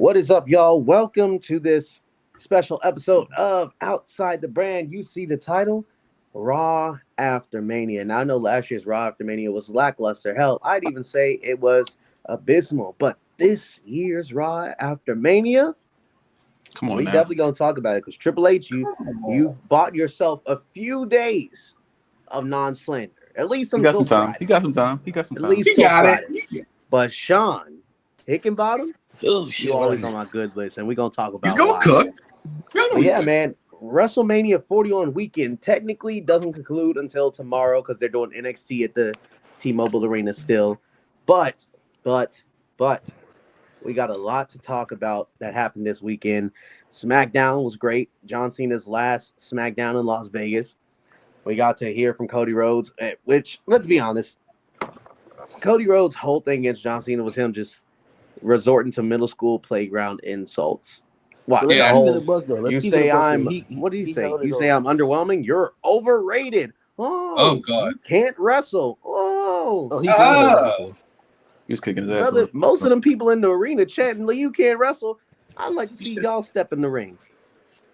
What is up, y'all? Welcome to this special episode of Outside the Brand. You see the title, Raw After Mania. Now, I know last year's Raw After Mania was lackluster. Hell, I'd even say it was abysmal. But this year's Raw After Mania, Come on we now. definitely going to talk about it because Triple H, you've bought yourself a few days of non-slander. At least He got some until time. Friday. He got some time. He got some At time. least He till got it. Friday. But Sean Hickenbottom, Oh, you always on my good list, and we're going to talk about He's gonna why. cook. But yeah, man, WrestleMania 41 weekend technically doesn't conclude until tomorrow because they're doing NXT at the T-Mobile Arena still. But we got a lot to talk about that happened this weekend. SmackDown was great. John Cena's last SmackDown in Las Vegas. We got to hear from Cody Rhodes, which, let's be honest, Cody Rhodes' whole thing against John Cena was him just resorting to middle school playground insults. What? Yeah. The whole, Let's you keep say it a buck, I'm. though. What do you say? held it You on. say I'm underwhelming. You're overrated. Oh, God. You can't wrestle. Oh, Oh, he did. He was kicking his ass. brother. Most of them people in the arena chanting, "Like, you can't wrestle." I'd like to see y'all step in the ring.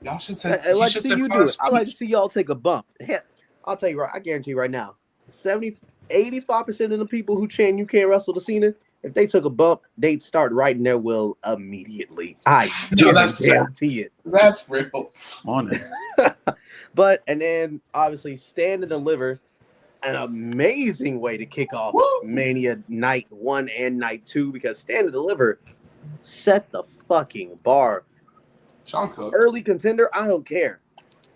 Y'all should say. I'd like to see you do it. I'd like to see y'all take a bump. Heck, I'll tell you right. I guarantee you right now, 85% of the people who chant "you can't wrestle" to Cena, if they took a bump, they'd start writing their will immediately. I guarantee it. That's real. On it. But, and then obviously Stand and Deliver, an amazing way to kick off Mania Night 1 and Night 2 because Stand and Deliver set the fucking bar. Sean Cook. Early contender, I don't care.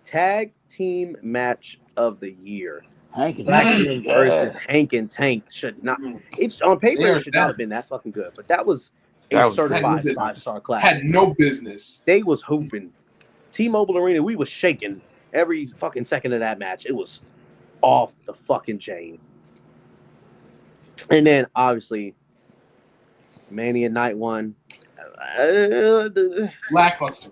Tag team match of the year. Hank and Blackman versus Hank and Tank should not. It's on paper. It should not have been that fucking good, but that was a certified 5-star class. Had no business. They was hooping. T-Mobile Arena, we was shaking every fucking second of that match. It was off the fucking chain. And then obviously, Mania Night 1, lackluster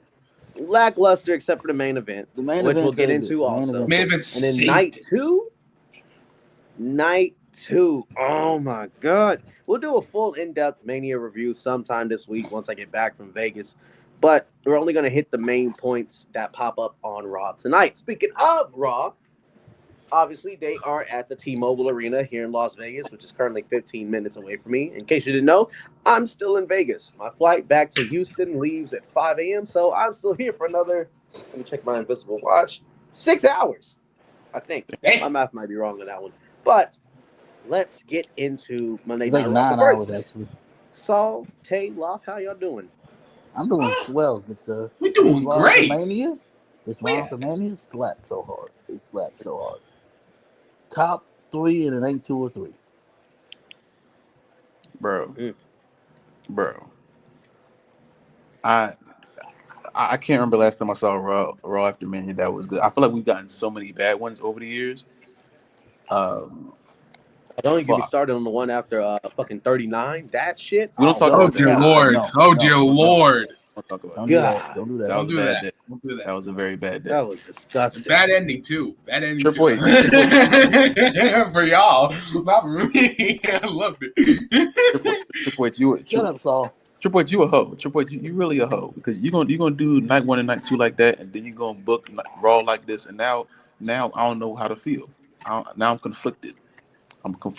except for the main event, which we'll get into also. Main event, and then Night 2. Oh my God. We'll do a full in-depth Mania review sometime this week once I get back from Vegas. But we're only going to hit the main points that pop up on Raw tonight. Speaking of Raw, obviously they are at the T-Mobile Arena here in Las Vegas, which is currently 15 minutes away from me. In case you didn't know, I'm still in Vegas. My flight back to Houston leaves at 5 a.m., so I'm still here for another, let me check my invisible watch, 6 hours, I think. My math might be wrong on that one. But let's get into Monday Night Raw. 9 hours, actually. Saul, Tay, Locke, how y'all doing? I'm doing swell. We're doing great. This Raw After Mania slapped so hard. It slapped so hard. Top 3, and it ain't 2 or 3. Bro. I can't remember last time I saw Raw After Mania that was good. I feel like we've gotten so many bad ones over the years. Don't even get me started on the one after fucking 39. That shit. We don't talk Oh about dear that. Lord. No, dear Lord. Don't talk about Don't that. do that. Don't do that. Day. Don't do that. That was a very bad day. That was disgusting. Bad ending too. Triple H. For y'all, not for me. I loved it. Triple H, Shut up, Saul. Triple H, you a hoe. Triple H, you really a hoe because you're gonna do Night 1 and Night 2 like that, and then you're gonna book Raw like this, and now I don't know how to feel. Now I'm conflicted.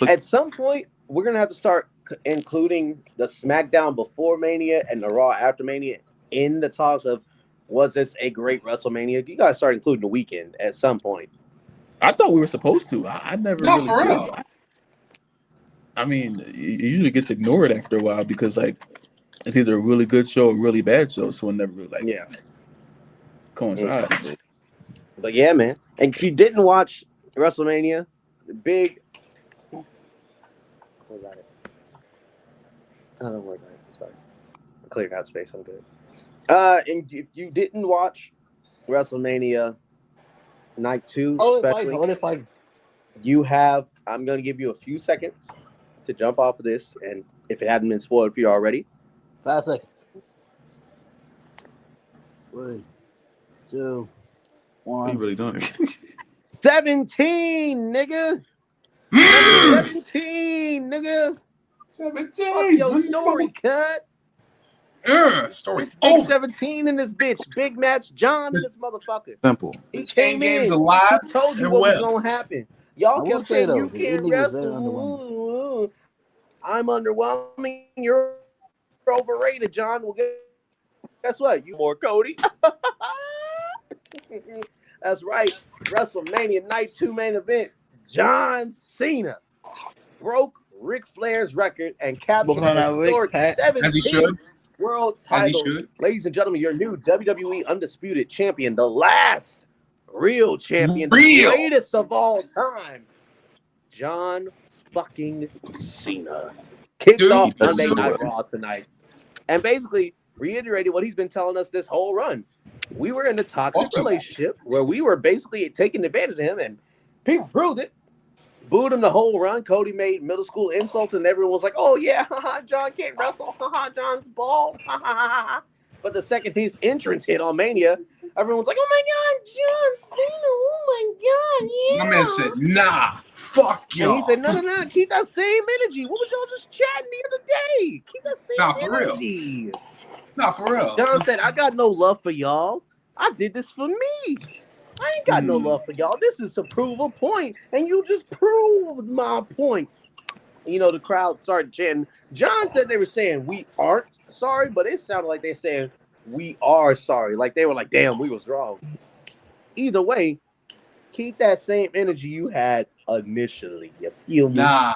At some point, we're gonna have to start including the SmackDown before Mania and the Raw after Mania in the talks of was this a great WrestleMania? You guys start including the weekend at some point. I thought we were supposed to. I never. No, really for did. real. I mean, it usually gets ignored after a while because like it's either a really good show or a really bad show, so it never really coincides. But yeah, man. And if you didn't watch WrestleMania, the big. What about it? Oh, don't worry about it. Sorry. I cleared out space. I'm good. And if you didn't watch WrestleMania Night 2, especially, you have, I'm going to give you a few seconds to jump off of this, and if it hadn't been spoiled for you already. 5 seconds. 3, 2, 1. What are you really doing? 17, nigga. 17, nigga. 17. Fuck your story, cut. Story It's Big over. 17 in this bitch. Big match, John and this motherfucker. Simple. He Chain came game's in. alive He told you and what was well. gonna happen. I Y'all will kept say saying though, you the can't ending was very underwhelming. wrestle. I'm underwhelming. You're overrated, John. Well, guess what? You more Cody. That's right. WrestleMania Night 2 main event. John Cena broke Ric Flair's record and Smoking captured on a that Rick historic Pat. As he 17th should. world As he title. should. Ladies and gentlemen, your new WWE Undisputed Champion, the last real champion, the Real. greatest of all time, John fucking Cena. Kicked Dude, off that's Monday so Night right. Raw tonight and basically reiterated what he's been telling us this whole run. We were in a toxic relationship where we were basically taking advantage of him, and people proved it. Booed him the whole run. Cody made middle school insults, and everyone was like, "Oh yeah, haha, John can't wrestle. Haha, John's bald." But the second his entrance hit on Mania, everyone was like, "Oh my God, John Cena! Oh my God, my yeah!" man said, nah, fuck And he y'all. said, "No, keep that same energy. What was y'all just chatting the other day? Keep that same Nah, for real. energy." Nah, for real. John said, "I got no love for y'all. I did this for me. I ain't got no love for y'all. This is to prove a point, and you just proved my point." You know, the crowd started chanting. John said they were saying we aren't sorry, but it sounded like they said we are sorry. Like they were like, "Damn, we was wrong." Either way, keep that same energy you had initially. You feel me? Nah.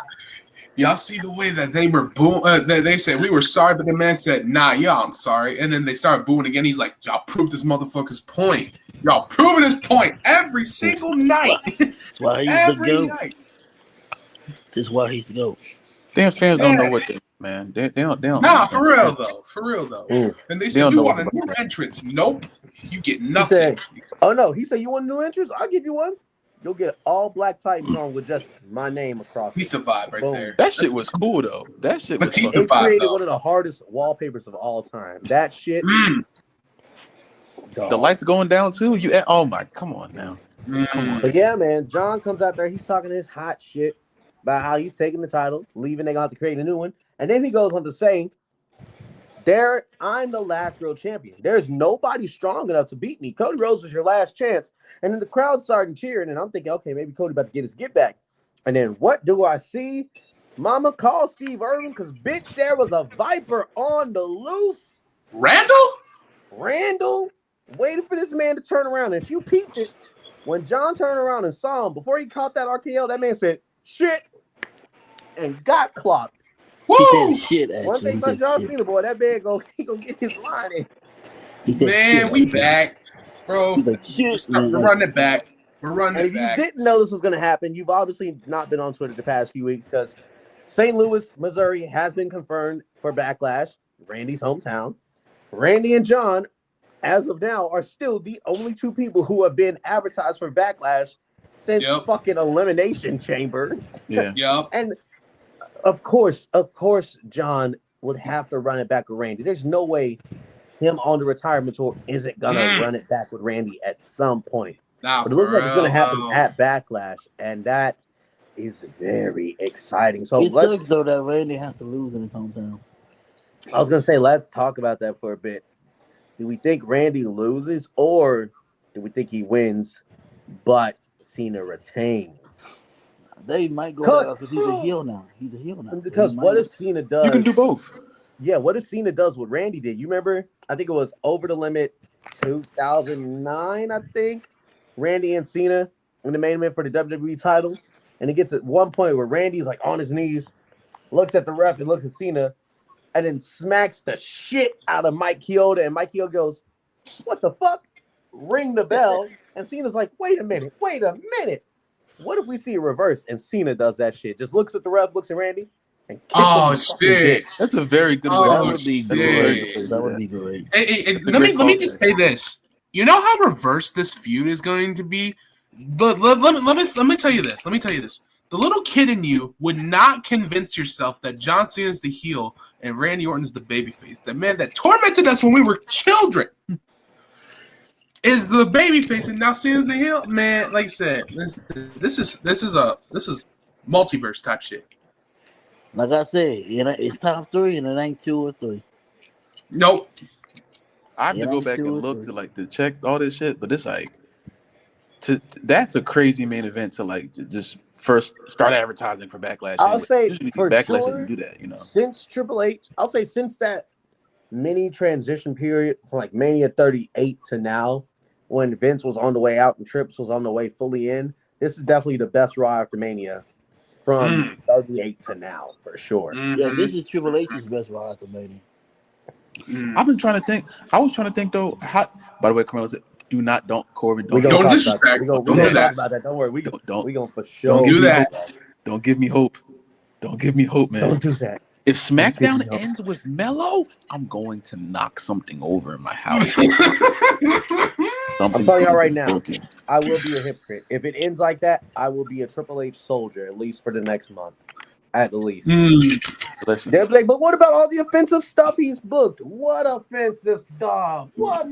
Y'all see the way that they were booing? They said we were sorry, but the man said, "Nah, y'all, I'm sorry." And then they started booing again. He's like, "Y'all proved this motherfucker's point. Y'all proving his point every single night. That's why he's the Every GOAT. night." That's why he's the GOAT. Damn fans don't know Yeah. what they man. They don't. Nah, understand. for real though. For real though. And they They said, don't "We know want a what's new about that. entrance." Nope. You get He nothing. said, "Oh no," he said, "You want a new entrance? I'll give you one. You'll get all black Titans on with just my name across He's it." the vibe right Boom. there. That shit was cool though. That shit was Batista fucking It vibe, created though. one of the hardest wallpapers of all time. That shit. The Dog. lights going down too. Oh my, come on now. Come on. But yeah, man, John comes out there. He's talking his hot shit about how he's taking the title, leaving. They got to create a new one, and then he goes on to say, I'm the last real champion. There's nobody strong enough to beat me. Cody Rhodes was your last chance." And then the crowd started cheering, and I'm thinking, okay, maybe Cody about to get his get back. And then what do I see? Mama called Steve Irwin because, bitch, there was a viper on the loose. Randall waited for this man to turn around. And if you peeped it, when John turned around and saw him, before he caught that RKO, that man said, "Shit," and got clocked. He Woo! said shit, actually. One thing He about said John shit. Cena, boy, that man he gonna get his line in. He said Man, shit, we actually. back, bro. He's like, shit. We're running it back. We're running And it if you back. didn't know this was going to happen, you've obviously not been on Twitter the past few weeks because St. Louis, Missouri has been confirmed for Backlash, Randy's hometown. Randy and John, as of now, are still the only two people who have been advertised for Backlash since fucking Elimination Chamber. Yeah. Yep. And of course, John would have to run it back with Randy. There's no way him on the retirement tour isn't going to run it back with Randy at some point. Nah, But it looks like it's going to happen real. at Backlash, and that is very exciting. So It sucks though that Randy has to lose in his hometown. I was going to say, let's talk about that for a bit. Do we think Randy loses, or do we think he wins, but Cena retains? They might go there because he's a heel now. He's a heel now. Because what if Cena does? You can do both. Yeah, what if Cena does what Randy did? You remember? I think it was Over the Limit 2009, I think. Randy and Cena in the main event for the WWE title. And it gets at one point where Randy's like on his knees, looks at the ref and looks at Cena, and then smacks the shit out of Mike Chioda. And Mike Chioda goes, "What the fuck?" Ring the bell. And Cena's like, wait a minute. What if we see a reverse and Cena does that shit? Just looks at the ref, looks at Randy, and kicks him in the fucking dick. That's a very good way. That would be great. shit. That would be great. Hey, let me just say this. You know how reverse this feud is going to be? Let me tell you this. The little kid in you would not convince yourself that John Cena is the heel and Randy Orton is the babyface. The man that tormented us when we were children is the babyface, and now Cena's the heel. Man, like I said, this is multiverse type shit. Like I said, it's top three, and it ain't 2 or 3. Nope. I have to go back and look to check all this shit, but it's like that's a crazy main event to like just first start advertising for Backlash. I'll say usually for Backlash sure, doesn't do that, you know. Since Triple H, I'll say since that mini transition period from like Mania 38 to now, when Vince was on the way out and Trips was on the way fully in, this is definitely the best Raw after Mania from 38 to now for sure. Yeah, this is Triple H's best Raw after Mania. I've been trying to think. I was trying to think though. How? By the way, Carmelo said, don't Corbin. Don't disrespect. We're gonna talk about that. Don't worry. We gonna for sure don't do that. Don't give me hope. Don't give me hope, man. Don't do that. If SmackDown ends with Melo, I'm going to knock something over in my house. I'm telling y'all right now, I will be a hypocrite. If it ends like that, I will be a Triple H soldier, at least for the next month. At least. They'll be like, but what about all the offensive stuff he's booked? What offensive stuff? What?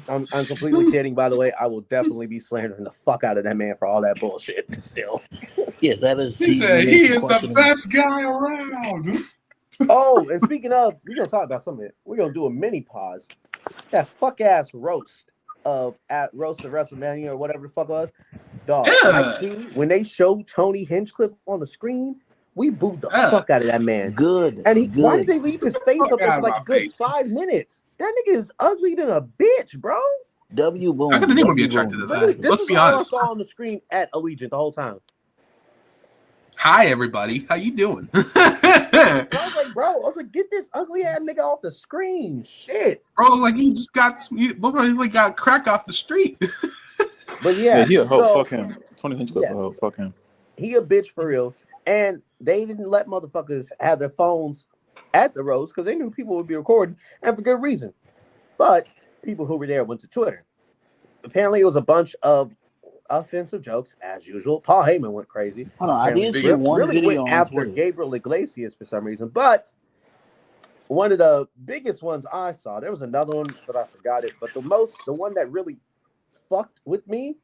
I'm completely kidding, by the way. I will definitely be slandering the fuck out of that man for all that bullshit still. Yes, that is. He is the best guy around. Oh, and speaking of, we're going to talk about something. We're going to do a mini pause. That fuck-ass roast of Wrestlemania or whatever the fuck it was. Dog, when they showed Tony Hinchcliffe on the screen, we booed the fuck out of that man. Good. And why did they leave his face up there for like a good 5 minutes? That nigga is ugly than a bitch, bro. W boom. I think would be attracted to that. Let's be honest. I saw on the screen at Allegiant the whole time. Hi, everybody. How you doing? I was like, get this ugly ass nigga off the screen. Shit. Bro, like you got crack off the street. But yeah, he a hoe. Fuck him. Tony Hinchcliffe a hoe. Fuck him. He a bitch for real. And they didn't let motherfuckers have their phones at the roast because they knew people would be recording, and for good reason. But people who were there went to Twitter. Apparently, it was a bunch of offensive jokes as usual. Paul Heyman went crazy. Hold on, I didn't see one video went after Twitter. Gabriel Iglesias for some reason. But one of the biggest ones I saw, there was another one, but I forgot it. But the one that really fucked with me,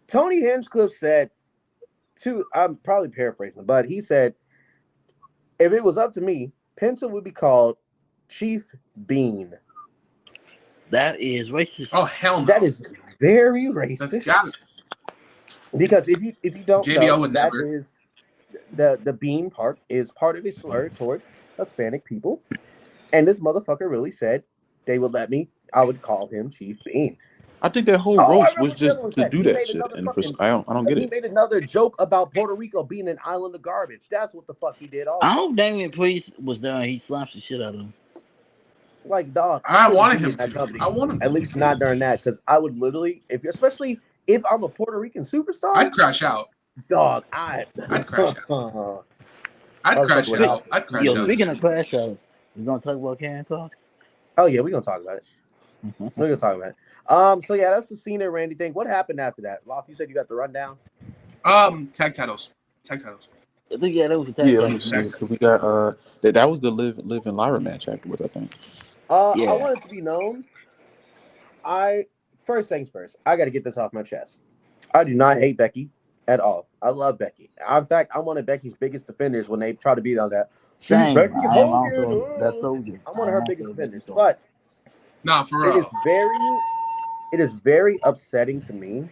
Tony Hinchcliffe said, I'm probably paraphrasing, but he said, if it was up to me, Penta would be called Chief Bean. That is racist. Oh, hell no. That is very racist. Because if you don't know, that is the bean part is part of a slur towards Hispanic people. And this motherfucker really said I would call him Chief Bean. I think that whole roast was just to do that shit, and I don't get it. He made another joke about Puerto Rico being an island of garbage. That's what the fuck he did. Also. I hope Damian Priest was there and he slapped the shit out of him. Like, dog, I wanted him to. I want him at least not during that, because I would literally, especially if I'm a Puerto Rican superstar, I'd crash out. Dog, I'd crash out. I'd crash out. Speaking of crash outs, you gonna talk about Karen Cross? Oh yeah, we're gonna talk about it. We're gonna talk about it. So yeah, that's the Cena and Randy thing. What happened after that? Loff, you said you got the rundown. Tag titles. I think that was the tag. Yeah, let me see. We got that was the Liv and Lyra match afterwards, I think. I want it to be known. First things first, I got to get this off my chest. I do not hate Becky at all. I love Becky. In fact, I'm one of Becky's biggest defenders when they try to beat on that. Same. Becky I'm also that soldier. I'm one of her biggest defenders, but for real. It is very upsetting to me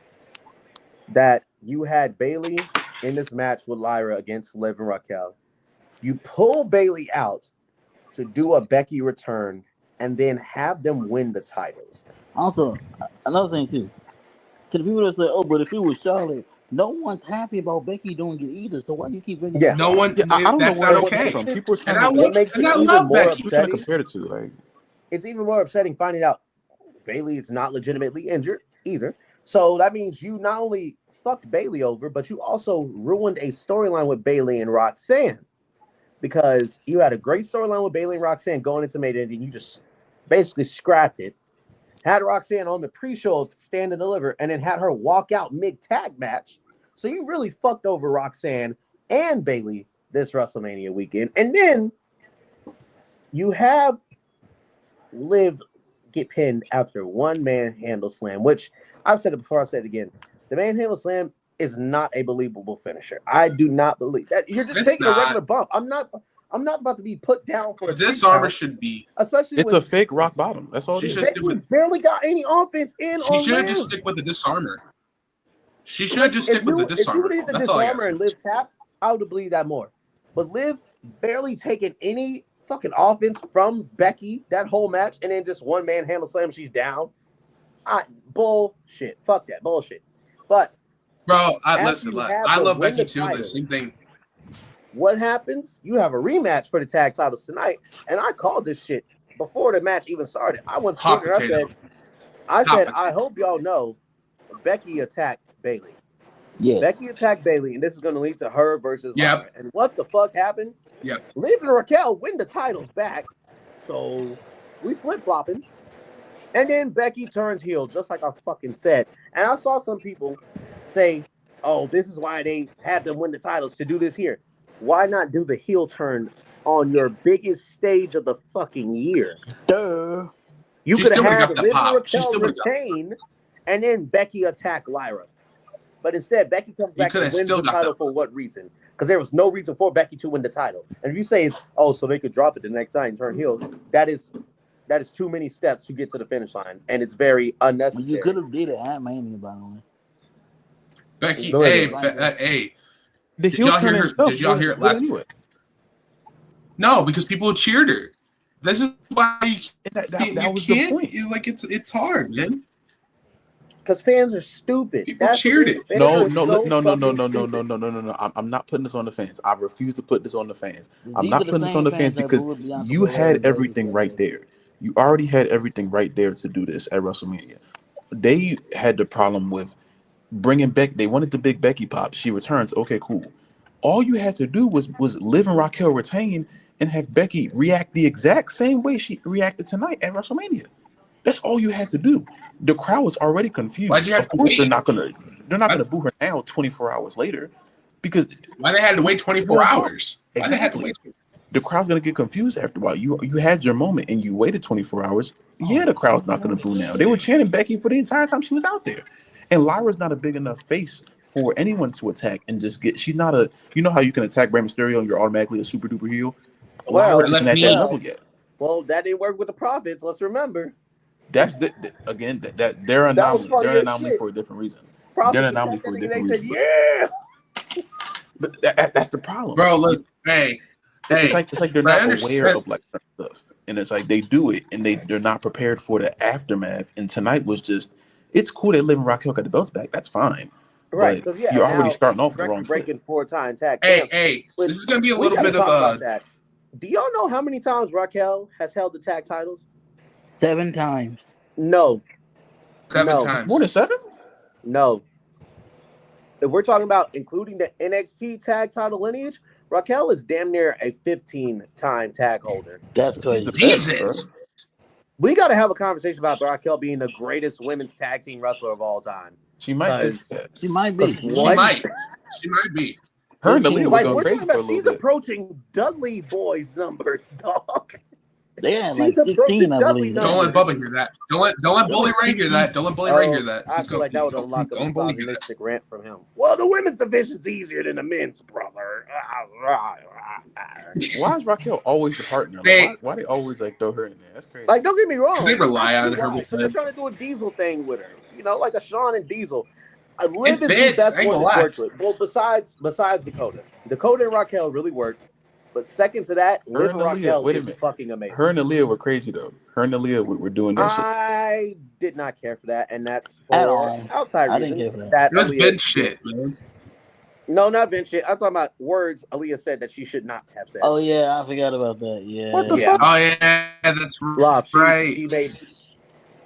that you had Bayley in this match with Lyra against Liv and Raquel. You pull Bayley out to do a Becky return and then have them win the titles. Also, another thing too, to the people that say, "Oh, but if it was Charlotte, no one's happy about Becky doing it either." So why do you keep bringing? Yeah, no one. I don't that's know where not okay. People are trying I love Becky. Trying to compare it to like. It's even more upsetting finding out Bayley is not legitimately injured either. So that means you not only fucked Bayley over, but you also ruined a storyline with Bayley and Roxanne, because you had a great storyline with Bayley and Roxanne going into May Day, and you just basically scrapped it. Had Roxanne on the pre-show of Stand and Deliver, and then had her walk out mid-tag match. So you really fucked over Roxanne and Bayley this WrestleMania weekend. And then you have Liv get pinned after one manhandle slam, which I've said it before, I'll say it again. The manhandle slam is not a believable finisher. I do not believe that. You're just It's taking a not. regular bump. I'm not about to be put down for a This 3 armor count, should be. especially It's when a fake rock bottom. That's all it She is. should stick Becky with. barely got any offense in She on should Liv. just stick with the disarmor. She should Like, just stick with the if you disarmor. would have hit the That's all I disarmer got. and Liv tap, I would have believed that more. But Liv barely taking any fucking offense from Becky that whole match, and then just one man handle slam, she's down. Bullshit. Fuck that bullshit. But Bro, after listen. you have I the love win Becky the too. title, The same thing. what happens? You have a rematch for the tag titles tonight, and I called this shit before the match even started. I went to Hot Twitter and potato. I Hot said, potato. I hope y'all know Becky attacked Bayley. Yes. Becky attacked Bayley, and this is going to lead to her versus Yep. Lara. And what the fuck happened? Yep. Liv and Raquel win the titles back, so we flip-flopping. And then Becky turns heel, just like I fucking said. And I saw some people say, oh, this is why they had them win the titles, to do this here. Why not do the heel turn on your biggest stage of the fucking year? Duh. You She could still have would've had got the Liv and pop. She Raquel still would've got- retain, and then Becky attack Lyra. But instead, Becky comes back could and have wins still the got title that. for what reason? Because there was no reason for Becky to win the title. And if you say it's, oh, so they could drop it the next time and turn heel, that is too many steps to get to the finish line, and it's very Well, unnecessary. you could have did it at Mania, by the way. Becky, Go hey, ahead. hey. The Did heel y'all hear turn her- itself did y'all was hear it good last- anyway. No, because people cheered her. This is why you And that you was the can't. point. Like it's hard, man. Because fans are stupid. People That's the cheered reason. it. Fans No, are no, so no, no, no, fucking no, no, stupid. no. I'm not putting this on the fans. I refuse to put this on the fans. I'm These not are the putting this same on the fans fans that because booed Bianca you Belair had and Bayley everything for right it. there. You already had everything right there to do this at WrestleMania. They had the problem with bringing Becky. They wanted the big Becky pop. She returns. Okay, cool. All you had to do was Liv and Raquel retain and have Becky react the exact same way she reacted tonight at WrestleMania. That's all you had to do. The crowd was already confused. Why'd you have Of to course, wait? they're not gonna boo her now 24 hours later because Why they had to wait 24 hours? Why they had to Exactly. wait? the crowd's gonna get confused after a while. You had your moment and you waited 24 hours. Yeah, the crowd's not gonna boo now. They were chanting Becky for the entire time she was out there. And Lyra's not a big enough face for anyone to attack and just get. She's not a. You know how you can attack Rey Mysterio and you're automatically a super duper heel. Well, Lyra isn't at that level yet. Well, that didn't work with the Profits. Let's remember. That's again that they're an That was anomaly. funny They're an as anomaly shit. for a different reason. Profits They're an anomaly attacked for that a nigga, they different said, reason. yeah. But that's the problem, Bro, listen, hey, It's like they're but I not understand- aware of like stuff, and it's like they do it and they're not prepared for the aftermath. And tonight was just, it's cool that Liv and Raquel got the belts back. That's fine, Right, but because yeah, you're already now starting off with the wrong foot. breaking 4-time tag. hey, champs. hey, But this is gonna be a we little gotta bit of talk about a. that. Do y'all know how many times Raquel has held the tag titles? 7 times. No, 7 No. times. More than 7? no. If we're talking about including the NXT tag title lineage, Raquel is damn near a 15-time tag holder. That's The crazy. best, Jesus. bro. We got to have a conversation about Raquel being the greatest women's tag team wrestler of all time. She might Because- just that. She might be. Because She what? might. She might be. Her and Aaliyah were Like, going we're crazy talking for a about, little she's bit. approaching Dudley Boys numbers, dog. They had She's like 16, I approaching believe. Dudley Don't let Bubba hear that. Don't let Bully Ray hear that. Don't let Bully Ray hear that. I feel like that would unlock a Don't Bully hear that. misogynistic rant from him. Well, the women's division's easier than the men's, brother. Why is Raquel always the partner? Like, Hey. why they always like throw her in there? That's crazy. Like, don't get me wrong. 'Cause they rely I see on her why, with 'cause they're the- trying to do a Diesel thing with her. You know, like a Shawn and Diesel. Liv is the fits, best I ain't one gonna to lie. work with. Well, besides Dakota. Dakota and Raquel really worked. But second to that, Her Liv and and Aaliyah, Raquel wait a is minute. fucking amazing. Her and Aaliyah were crazy though. Her and Aaliyah were doing that shit. I did not care for that, and that's At for all. outside I didn't reasons. care for that. It was Aaliyah Vince did. shit, man. No, not Vince shit. I'm talking about words Aaliyah said that she should not have said. Oh, yeah, I forgot about that. Yeah. What the Yeah. fuck? Oh yeah, that's Love, right. she made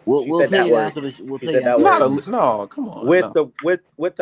We'll She said tell that you word. after the. We'll She tell said you that after word. the- No, come on. with no. the with the with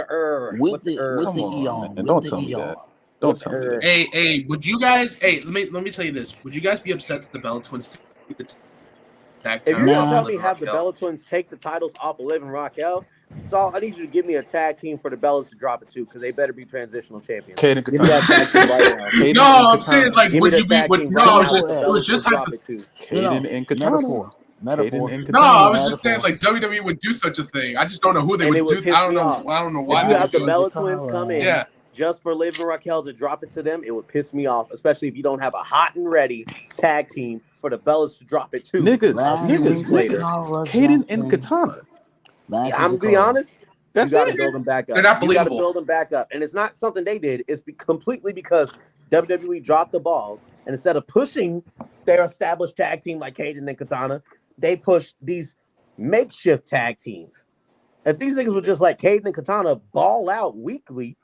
the Come on, eon. man. With Don't the tell me eon. that. Don't With tell me her. that. Hey, would you guys? Hey, let me tell you this. Would you guys be upset that the Bella Twins take the tag If you're titles gonna off tell of me Liv have the Raquel? Bella Twins take the titles off of Liv and Raquel, so I need you to give me a tag team for the Bellas to drop it to, because they better be transitional champions. Caden Give me that tag team right now. Caden No, and I'm saying Katana. like, Give me would the you be? tag Would, team no, right I now was for just the it Bellas was to just drop it to. Caden and Katana. Metaphor. Metaphor. Kaden and No, I Katana. was just saying like WWE would do such a thing. I just don't know who they And it would would do. piss I don't me know. off. I don't know If why you they have would the do it. Bella Twins come in Yeah. just for Liv and Raquel to drop it to them, it would piss me off, especially if you don't have a hot and ready tag team for the Bellas to drop it to. Niggas. Kaden and Katana. I'm gonna be honest. That's you got to it. build them back up. They're not You got to believable. build them back up, and it's not something they did. It's completely because WWE dropped the ball, and instead of pushing their established tag team like Kaden and Katana, they pushed these makeshift tag teams. If these niggas were just like Kaden and Katana ball out weekly,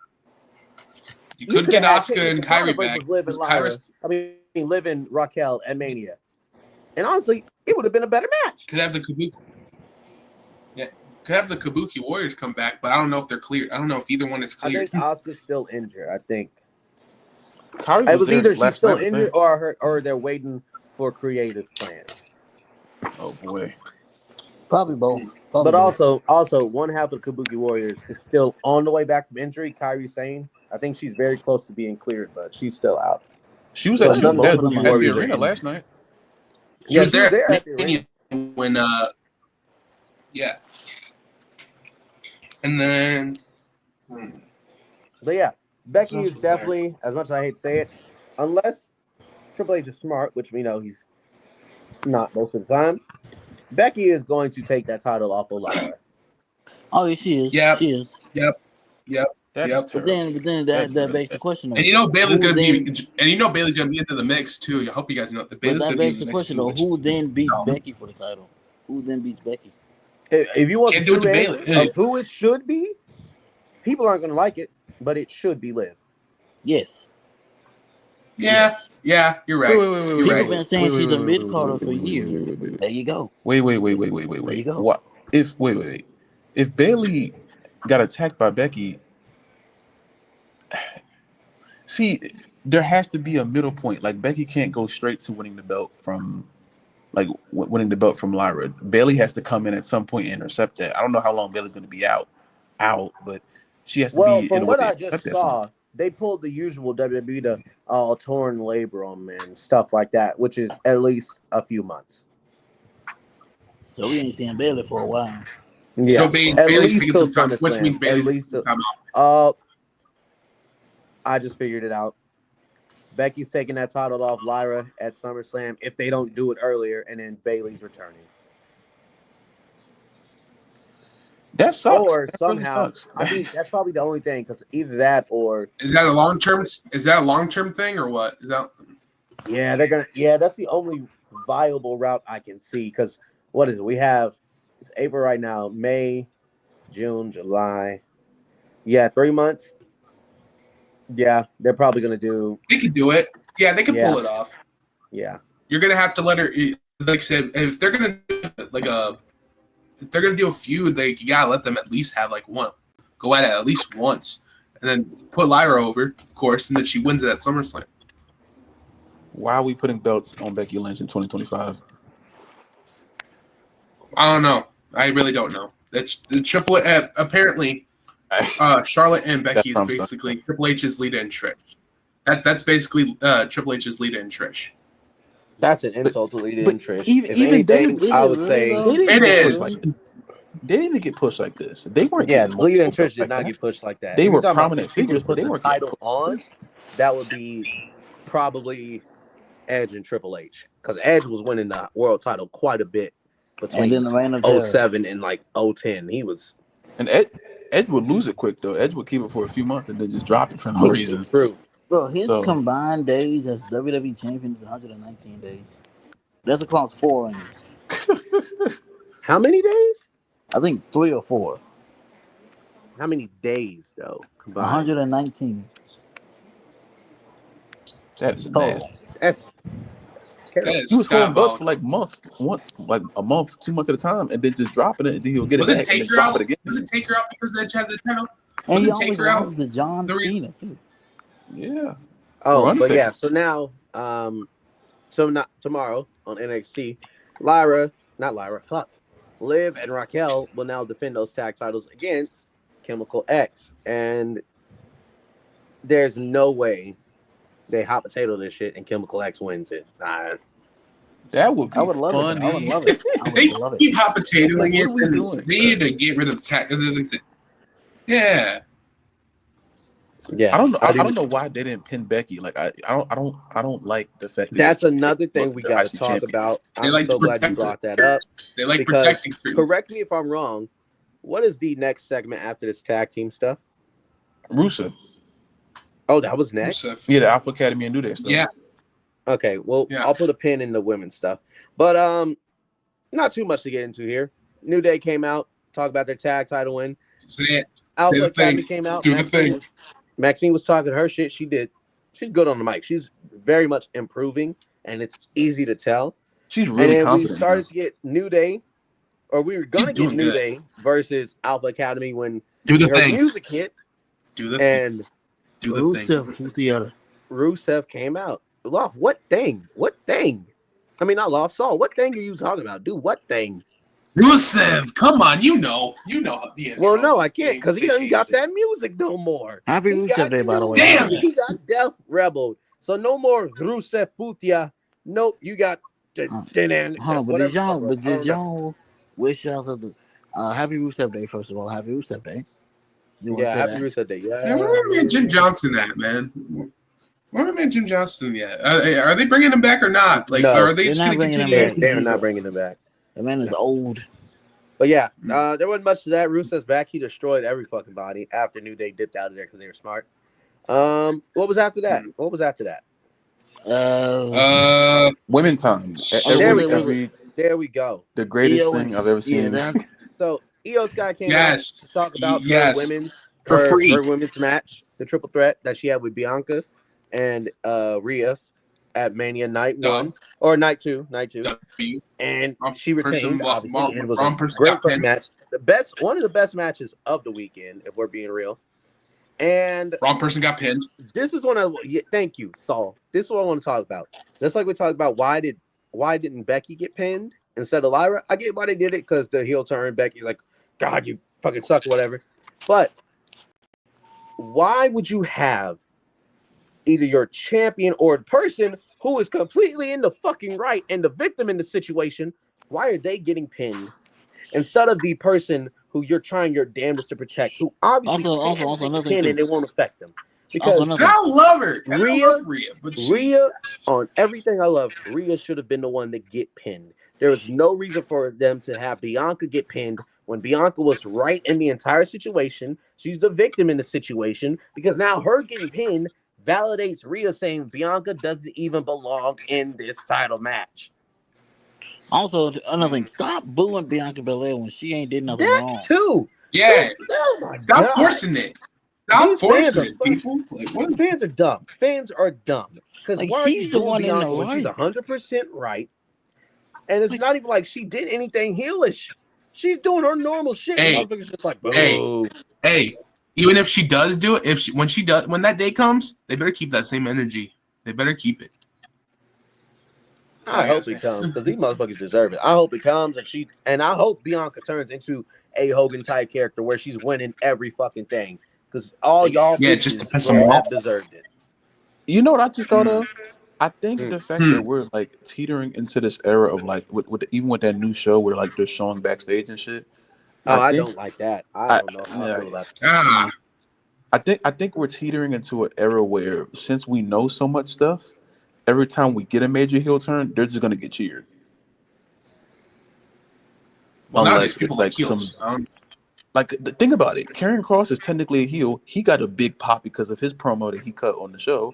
You could get Asuka and Kyrie back. Liv and Lyra. Liv and Raquel and Mania. And honestly, it would have been a better match. Could have the Kabuki. Yeah, could have the Kabuki Warriors come back, but I don't know if they're clear. I don't know if either one is clear. I think Asuka's still injured. I think Kyrie it was there either she's last still night, I injured think. or they're waiting for creative plans. Oh boy. Probably both. But also one half of the Kabuki Warriors is still on the way back from injury. Kyrie Sane, I think she's very close to being cleared, but she's still out. She was So at none the of them at the Warriors are arena in. last night. She was there at the arena. when yeah. And then But yeah, Becky is definitely, as much as I hate to say it, unless Triple H is smart, which we know he's not most of the time, Becky is going to take that title off of Lyra. Oh, yeah, she is. Yep. She is. Yep. That's Yep. But then that begs the question. Though, And you know Bailey's who gonna be, then- and you know Bailey's gonna be into the mix too. I hope you guys know that But Bailey's that gonna be begs in the the mix question too. though: which who is then beats dumb. Becky for the title? Who then beats Becky? If you want Can't the do it true to answer Bayley. of who it should be, people aren't going to like it, but it should be Liv. Yes. Yeah, you're right. People right. have been saying she's a mid carder for years. There you go. Wait. There you go. What if if Bailey got attacked by Becky? See, there has to be a middle point. Like Becky can't go straight to winning the belt from Lyra. Bailey has to come in at some point and intercept that. I don't know how long Bailey's going to be out, but she has to Well, be. from in a what way I to just intercept that saw, they pulled the usual WWE to torn labrum and stuff like that, which is at least a few months. So we ain't seeing Bailey for a while. Yeah, So at Bailey's least taking till some time, which means SummerSlam. Bailey's At least taking some time off. I just figured it out. Becky's taking that title off Lyra at SummerSlam if they don't do it earlier, and then Bailey's returning. That sucks. Or That somehow, really sucks. I think that's probably the only thing, because either that or Is that a long term? Is that a long term thing or what? Is that? that's the only viable route I can see. Because what is it? We have it's April right now, May, June, July. Yeah, 3 months. Yeah, they're probably gonna do. They could do it. Yeah, they could pull it off. Yeah, You're gonna have to let her. Like I said, if they're gonna do if they're gonna do a feud, you gotta let them at least have like one, go at it at least once, and then put Lyra over, of course, and then she wins it at SummerSlam. Why are we putting belts on Becky Lynch in 2025? I don't know. I really don't know. It's the Triple. Apparently, Charlotte and Becky is basically Triple H's Lita and Trish. That's basically Triple H's Lita and Trish. that's an insult to Lita and Trish. Even anything, I would say It is. They didn't even get pushed like this. They weren't. Yeah, getting Lita and pushed Trish did like not that. get pushed like that. They If were you're talking about prominent people figures, but put they the weren't getting title on. That would be probably Edge and Triple H, because Edge was winning the world title quite a bit And between then the reign of terror. 07 and like 010. He was And Edge would lose it quick though. Edge would keep it for a few months and then just drop it for no reason. true. Bro, his So- combined days as WWE champion is 119 days. That's across 4 reigns. How many days? I think 3 or 4. How many days though? Combined? 119. That is Total. nasty. That's terrible. That is He was holding belts diabolical. for like months, like a month, 2 months at a time, and then just dropping it, and then he'll get Was it it back and then Taker drop out? it again. Was it Taker out because Edge had the title? And he Was it always Taker out? loses to John Cena, too. Yeah. Oh, Run but tape. yeah. So now, so not tomorrow on NXT, Liv and Raquel will now defend those tag titles against Chemical X, and there's no way they hot potato this shit and Chemical X wins it. That would be I would love it. I would funny. love it. I They would love it. keep hot potatoing Like, what it. are we And doing? they need to get rid of yeah. Yeah, I don't know. I don't know why they didn't pin Becky. Like I don't like the fact that that's they another thing booked we the got to IC talk champion. about. They I'm like so to glad you protect brought that up. They like Because, protecting things. correct me if I'm wrong, what is the next segment after this tag team stuff? Rusev. Oh, that was next? Rusev. Yeah, the Alpha Academy and New Day stuff. Yeah. Okay, well, Yeah. I'll put a pin in the women's stuff. But not too much to get into here. New Day came out, talked about their tag title win. Say it. Alpha the Academy thing. came out. Do the thing. Maxine was talking her shit. She did. She's good on the mic. She's very much improving, and it's easy to tell. She's And really then we confident. started to get New Day, or we were going to She's get doing New good. Day versus Alpha Academy when Do the her thing. music hit, Do the thing. and Do the thing. Rusev with the other. Rusev came out. Loft, what thing? What thing? I mean, not Loft, Saul. What thing are you talking about? Do what thing? Rusev, come on, you know the intro. Well, no, I can't They- because he they doesn't changed got it. that music no more. Happy He Rusev got Day, by the way. Damn. He got Def Rebel. So no more Rusev Putia. Nope, you got Hold on, but did y'all wish y'all the Happy Rusev Day, first of all. Happy Rusev Day. You want Yeah, to say happy that? Rusev Day. Yeah. Yeah, where did Jim Johnson at, man? Where did Jim Johnson yet? Are they bringing him back or not? Like, No, are they they're just not going to bringing him continue? back. They're not bringing him back. The man is old. But yeah, there wasn't much to that. Rusev's back. He destroyed every fucking body after New Day dipped out of there because they were smart. What was after that? What was after that? Women time. there we go. Every There we go. the greatest Io thing and- I've ever Yeah, seen. that's So Io Sky came Yes. out to talk about Yes. For her free. women's match, the triple threat that she had with Bianca and Rhea at Mania night Dub. 1 or night 2, W. and Wrong she retained. person, Obviously, wrong- and it was wrong a person great got fucking pinned. match. One of the best matches of the weekend, if we're being real. And Wrong person got pinned. this is thank you, Saul. This is what I want to talk about. Just like we talked about why didn't Becky get pinned instead of Lyra? I get why they did it because the heel turn. Becky's like, God, you fucking suck or whatever. But why would you have either your champion or the person who is completely in the fucking right and the victim in the situation? Why are they getting pinned instead of the person who you're trying your damnedest to protect, who obviously Also, can't take another a pin thing, and it won't affect them? Also Because another- And I love her. And I Rhea- love Rhea, but she, Rhea, on everything I love, Rhea should have been the one to get pinned. There was no reason for them to have Bianca get pinned when Bianca was right in the entire situation. She's the victim in the situation because now her getting pinned validates Rhea saying Bianca doesn't even belong in this title match. Also, another thing, stop booing Bianca Belair when she ain't did nothing That wrong. too. yeah. Oh my Stop God. forcing it. Stop These forcing fans are it, people. Like, what? Fans are dumb. Fans are dumb. Because Like, why are she's you the doing one in Bianca the when she's right. 100% right? And it's Like- not even like she did anything heelish. She's doing her normal shit. Hey. And motherfuckers just like, Hey. boo. Hey, even if she does do it, when that day comes, they better keep that same energy. They better keep it. I hope it comes because these motherfuckers deserve it. I hope it comes and I hope Bianca turns into a Hogan type character where she's winning every fucking thing. Because all y'all just to bitches piss them will off. have deserved it. You know what I just thought of? I think the fact Hmm. that we're like teetering into this era of like even with that new show where like they're showing backstage and shit. I think- don't like that. I don't know how I feel about Ah, I think we're teetering into an era where since we know so much stuff, every time we get a major heel turn, they're just gonna get cheered. well, Unless nowadays people like it's like heels. think about it. Karrion Kross is technically a heel. He got a big pop because of his promo that he cut on the show.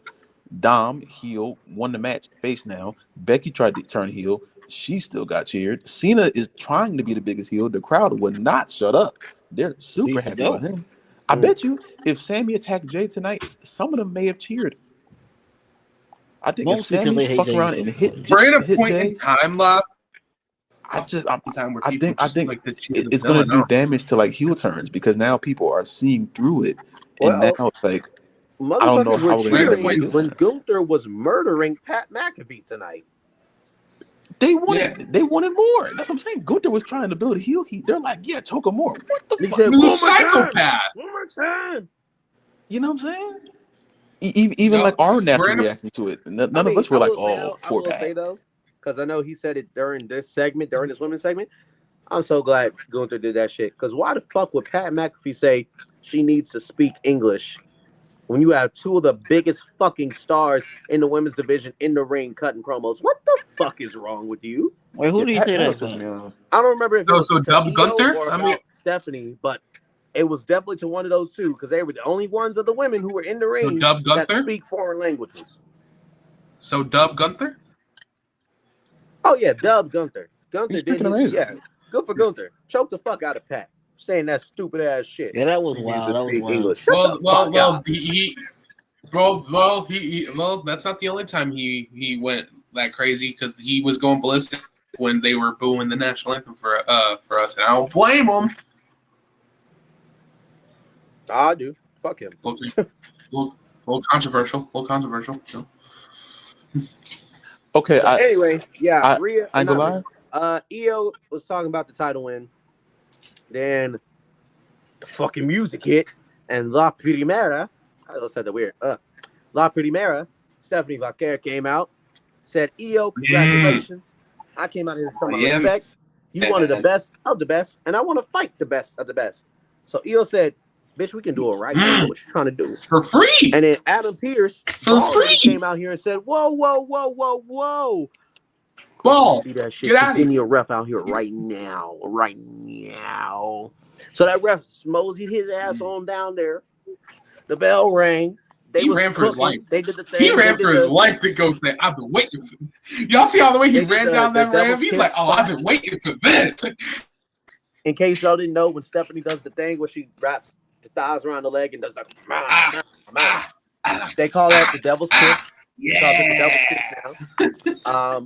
Dom, heel, won the match, face now. Becky tried to turn heel. She still got cheered. Cena is trying to be the biggest heel. The crowd would not shut up. They're super Decent happy joke. about him. I bet you if Sammy attacked Jay tonight, some of them may have cheered. I think if Mostly 'cause Sammy they hate fuck Jay around so and much. hit We're in a hit point Jay, in time, love. I'm Time where I people think just like to cheer the it's gonna villain do up. damage to like heel turns because now people are seeing through it, and Well, now it's like I don't know Motherfuckers how were we're gonna get a cheering heel when turn. Gunther was murdering Pat McAfee tonight. They wanted more. That's what I'm saying. Gunther was trying to build a heel heat. They're like, yeah, choke him more. What the He fuck? said, He was a "One more time. psychopath. One more time." You know what I'm saying? Even No, like our we're natural in a- reaction to it. None of us were like, "Oh, poor I will say Pat." though, because I know he said it during this women's segment. I'm so glad Gunther did that shit. Because why the fuck would Pat McAfee say she needs to speak English when you have two of the biggest fucking stars in the women's division in the ring cutting promos? What the fuck is wrong with you? Wait, who do you say that was just for? me off. I don't remember if it was So to Dub Io Gunther? or I about mean- Stephanie, but it was definitely to one of those two because they were the only ones of the women who were in the ring Dub that Gunther? speak foreign languages. So Dub Gunther? Oh yeah, Dub Gunther. Gunther He's did freaking amazing. Yeah, good for Gunther. Choke the fuck out of Pat saying that stupid ass shit. Yeah, that was He needs wild. to That was speak wild. English. Shut the fuck up. Well, that's not the only time he went that crazy because he was going ballistic when they were booing the national anthem for us, and I don't blame him. I do. Fuck him. Little controversial. No. Okay, Anyway, yeah, Rhea. I ain't gonna lie. Io was talking about the title win. Then the fucking music hit, and La Primera. I said that weird. La Primera. Stephanie Vaquer came out, said, "Io, congratulations! I came out here to some respect. You wanted the best of the best, and I want to fight the best of the best." So Io said, "Bitch, we can do it right now. What you trying to do For free? And then Adam Pierce For free? came out here and said, "Whoa, whoa, whoa, whoa, whoa! Ball. See that shit? Get out of Give me here. a ref out here right now, right now." So that ref moseyed his ass on down there. The bell rang. He ran for his life. They did the thing. He ran for his life to go say, "I've been waiting for this." Y'all see all the way he They did ran the down that devil's ramp? He's kiss like, "Oh, spot. I've been waiting for this." In case y'all didn't know, when Stephanie does the thing where she wraps the thighs around the leg and does like, they call that the devil's kiss. They call it the devil's kiss now.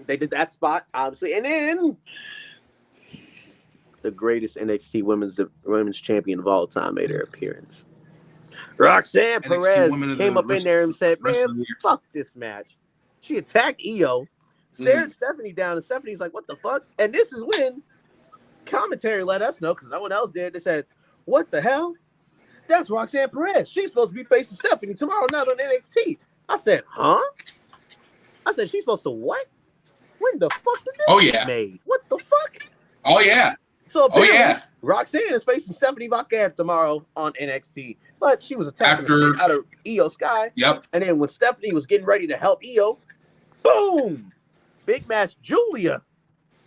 They did that spot, obviously. And then the greatest NXT women's champion of all time made her appearance. Roxanne NXT Perez Women of came the up in there and said, "Man, Wrestlemania. fuck this match." She attacked Io, stared Stephanie down, and Stephanie's like, "What the fuck?" And this is when commentary let us know, because no one else did. They said, "What the hell? That's Roxanne Perez. She's supposed to be facing Stephanie tomorrow night on NXT." I said, "Huh?" I said, "She's supposed to what? When the fuck did this get made? What the fuck?" Oh yeah. So apparently, Roxanne is facing Stephanie Vaquer tomorrow on NXT, but she was attacking the shit out of Io Sky. Yep. And then when Stephanie was getting ready to help Io, boom, big match. Julia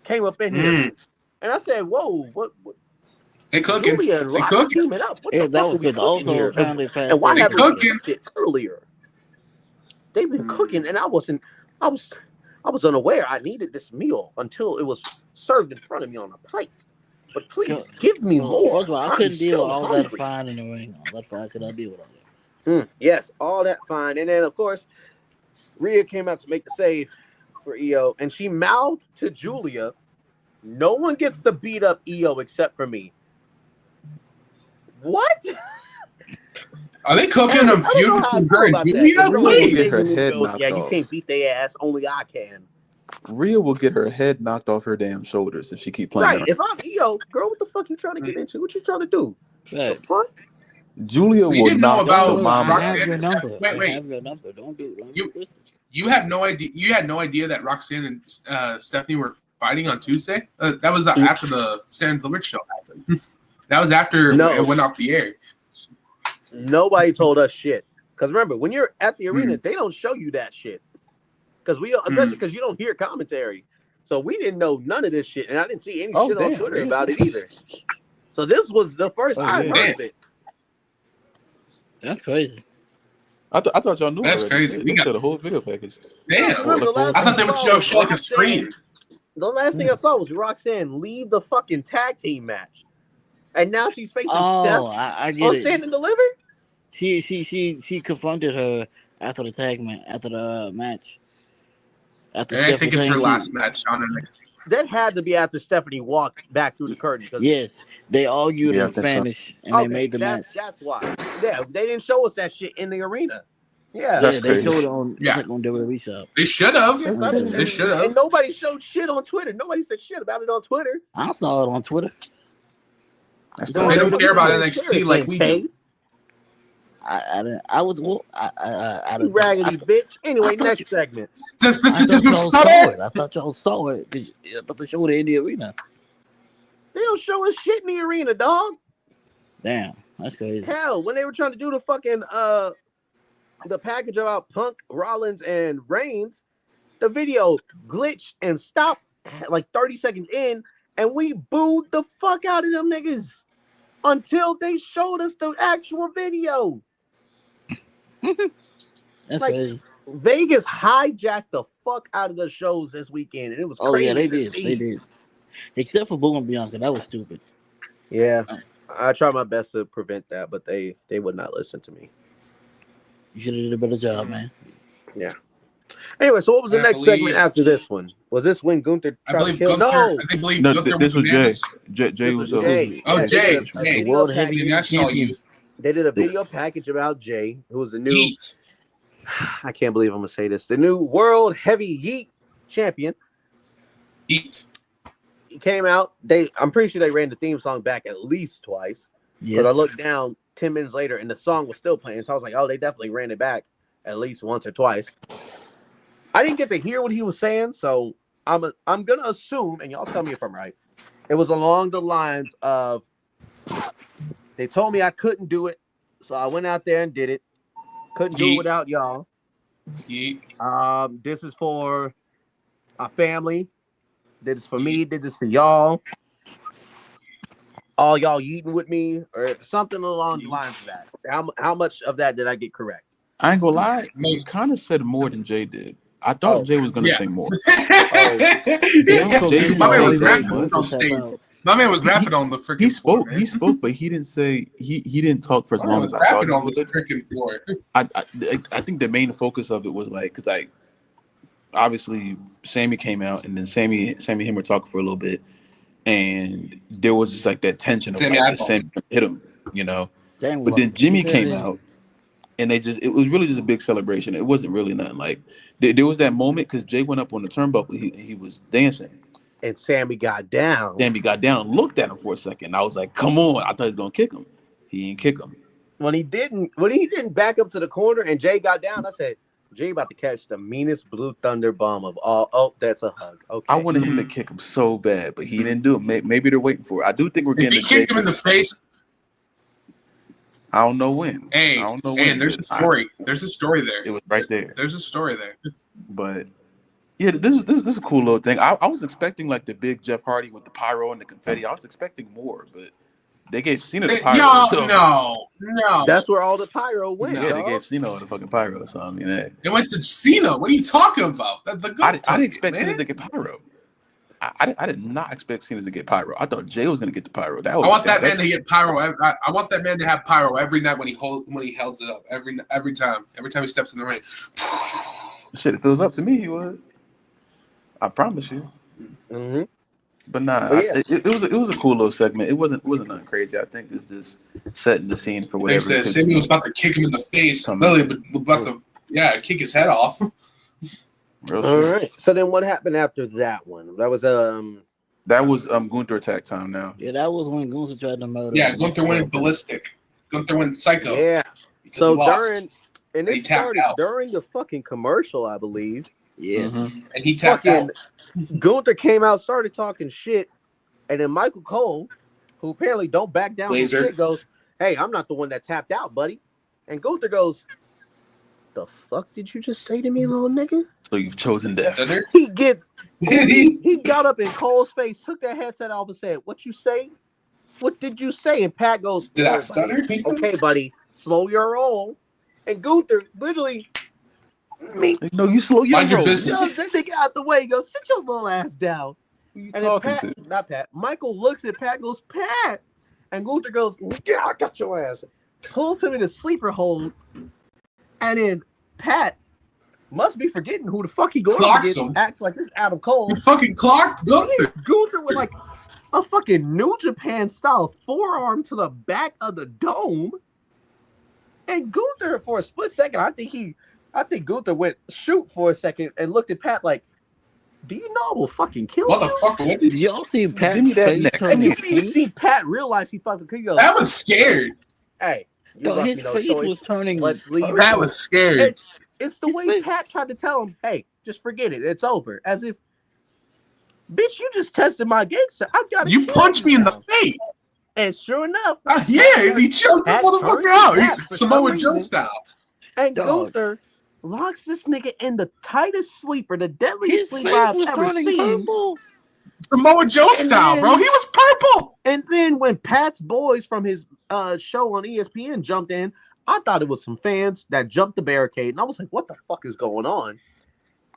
came up in here, and I said, "Whoa, what?" They cooking. Julia and They Roxy cooking. teaming up. What Yeah, the that fuck was are we good. Also, cooking here? found it fast. And why They haven't we cooking. cooked it earlier? They've been cooking, and I was unaware I needed this meal until it was served in front of me on a plate. But please give me more. First of all, I couldn't deal with all that fine in the ring. All that fine, could I deal with all that? Yes, all that fine. And then, of course, Rhea came out to make the save for Io, and she mouthed to Julia, "No one gets to beat up Io except for me." What? Are they cooking a feud between her and Julia? Please. Get her head knocked Yeah, you off. can't beat their ass. Only I can. Rhea will get her head knocked off her damn shoulders if she keep playing. Right. If I'm Io, girl, what the fuck you trying to get into? What you trying to do? The fuck? Julia We will didn't know knock about the Roxanne. mama. I have your number. Wait. I have your number. Don't do this. You had no idea. You had no idea that Roxanne and Stephanie were fighting on Tuesday. That was after the San Rich show happened. That was after it went off the air. Nobody told us shit. Because remember, when you're at the arena, they don't show you that shit. Especially because you don't hear commentary. So we didn't know none of this shit. And I didn't see any shit on Twitter about it either. So this was the first I heard of it. That's crazy. I thought y'all knew. That's already. crazy. We got a whole video package. Damn. Remember the last I thought they would thing show like a screen. The last thing I saw was Roxanne leave the fucking tag team match. And now she's facing Steph I get on it. Stand and Deliver? She confronted her after the match. After And I think it's her Stephanie- last match on NXT. That had to be after Stephanie walked back through the curtain. Yes, they argued Yeah, I in think so. Spanish and they made the match. That's why. Yeah, they didn't show us that shit in the arena. Yeah. That's They crazy. showed it on Yeah. WWE shop. They should have. Yes, I didn't- They should have. And nobody showed shit on Twitter. Nobody said shit about it on Twitter. I saw it on Twitter. That's They don't care about NXT like we do. I didn't. I was. Well, I You didn't. raggedy bitch. Anyway, thought next you- segment. The I thought y'all saw stutter. it. I thought y'all saw it. 'Cause I thought the show was in the arena. They don't show us shit in the arena, dog. Damn, that's crazy. Hell, when they were trying to do the fucking the package about Punk, Rollins, and Reigns, the video glitched and stopped like 30 seconds in, and we booed the fuck out of them niggas until they showed us the actual video. That's Like, crazy. Vegas hijacked the fuck out of the shows this weekend, and it was Oh crazy yeah, they to did. see. They did. Except for Boo and Bianca, that was stupid. Yeah, I try my best to prevent that, but they would not listen to me. You should have did a better job, man. Yeah. Anyway, so what was the next segment after this one? Was this when Gunther I tried to believe kill? Gunther. No, I believe No, Gunther this was Jay. Hernandez. Jay this was was Jay. Oh, Yeah, Jay. they did a Jay. video World package- Heavyweight I saw you. They did a video package about Jay, who was the new. Eat. I can't believe I'm gonna say this. The new World Heavy Yeet Champion. Eat. He came out. I'm pretty sure they ran the theme song back at least twice. Yes. Because I looked down 10 minutes later and the song was still playing. So I was like, oh, they definitely ran it back at least once or twice. I didn't get to hear what he was saying, so I'm gonna assume, and y'all tell me if I'm right. It was along the lines of they told me I couldn't do it, so I went out there and did it. Couldn't do it without y'all. Eat. This is for my family. Did this for me. Did this for y'all. All y'all eating with me, or something along the lines of that. How much of that did I get correct? I ain't gonna lie, you kind of said more than Jay did. I thought Jay was gonna say more. My man was rapping much. on stage. My man was rapping on the freaking He spoke. floor. He spoke, but he didn't say he didn't talk for as My man long was as I thought rapping he on the would. freaking floor. I think the main focus of it was like because obviously Sammy came out and then Sammy and him were talking for a little bit, and there was just like that tension of Sammy like Sammy hit him, you know. Damn, But then Jimmy came out, and it was really just a big celebration. It wasn't really nothing like there was that moment because Jay went up on the turnbuckle, he was dancing, and Sammy got down. Sammy got down and looked at him for a second. I was like, come on, I thought he was gonna kick him. He didn't kick him. When he didn't back up to the corner and Jay got down, I said, Jay about to catch the meanest Blue Thunder bomb of all. Oh, that's a hug. Okay. I wanted him to kick him so bad, but he didn't do it. Maybe they're waiting for it. I do think we're If getting he kicked him in the face, I don't know when. hey, I don't know hey, when. there's a story. There's a story there. It was right there. There's a story there. But yeah, this is a cool little thing. I was expecting like the big Jeff Hardy with the pyro and the confetti. I was expecting more, but they gave Cena the pyro. No. That's where all the pyro went. Yeah, they dog. gave Cena all the fucking pyro. So I mean, hey. It went to Cena. What are you talking about? That's the good I didn't expect man. Cena to get pyro. I did not expect Cena to get pyro. I thought Jay was gonna get the pyro. I want that man to get pyro. I want that man to have pyro every night when he holds it up. Every time he steps in the ring. Shit, if it was up to me, he would. I promise you. Mm-hmm. But nah, yeah. it was a cool little segment. It wasn't nothing crazy. I think it's just setting the scene for They whatever. said Sammy was about to kick him in the face. Lily was about to kick his head off. Real All shit. right. So then what happened after that one? That was Gunther attack time now. Yeah, that was when Gunther tried to murder. Yeah, Gunther went ballistic. Gunther went psycho. Yeah. So it started out. during the fucking commercial, I believe. Yes. And he tapped out. Gunther came out, started talking shit, and then Michael Cole, who apparently don't back down from shit, goes, "Hey, I'm not the one that tapped out, buddy." And Gunther goes, "The fuck did you just say to me, little nigga?" So you've chosen death. He got up in Cole's face, took that headset off, and said, "What you say? What did you say?" And Pat goes, "Did I stutter?" Okay, buddy, slow your roll. And Gunther literally, no, you slow your roll. Mind your business. That nigga out the way. He goes, "Sit your little ass down." And then Michael looks at Pat, goes, "Pat," and Gunther goes, "Yeah, I got your ass." Pulls him in a sleeper hold, and then Pat must be forgetting who the fuck he going against. Acts like this Adam Cole. You fucking clocked Gunther. Gunther with like a fucking New Japan style forearm to the back of the dome. And Gunther, for a split second, I think Gunther went shoot for a second and looked at Pat like, "Do you know I will fucking kill you?" Motherfucker, what did y'all see Pat? And you can even see Pat realize he fucking could go. I was scared. Hey, You Dog, left his me no face choice. was turning Let's leave. purple. That was scary. And it's the His way face- Pat tried to tell him, "Hey, just forget it. It's over." As if, bitch, you just tested my gangster. I gotta You kill punched me in the now. face. And sure enough, Yeah, and he choked the Pat motherfucker turns out. his back for Samoa some Joe reason. style. And Dog. Gunther locks this nigga in the tightest sleeper, the deadliest His sleeper face I've was ever turning seen. purple. Samoa Joe style, bro. He was purple. And then when Pat's boys from his show on ESPN jumped in, I thought it was some fans that jumped the barricade. And I was like, what the fuck is going on?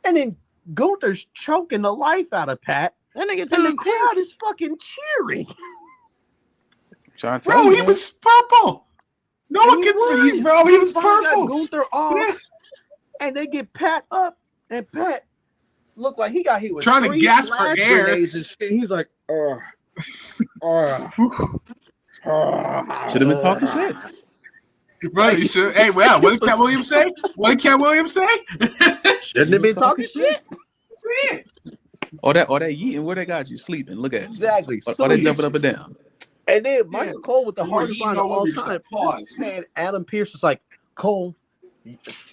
And then Gunther's choking the life out of Pat. That nigga And the turned crowd pink. is fucking cheering. Trying to tell Bro, you, he man. was purple. No And one he can was. believe, bro. He was Finally got purple. Gunther off. Yeah. And they get Pat up. And Pat looked like he got hit with Trying to 3 gasp for flash air. grenades and shit. He's like, Should have been talking shit. Bro, you should. Hey, wow. What did Cat Williams say? What did Cat Williams say? Shouldn't have been talking shit. That's it. All that yeeting, where they got you sleeping? Look at it. Exactly. All they jumping up and down. And then Michael Cole with the You were hardest eating line of all all over your time. paws. Man, Adam Pearce was like, Cole,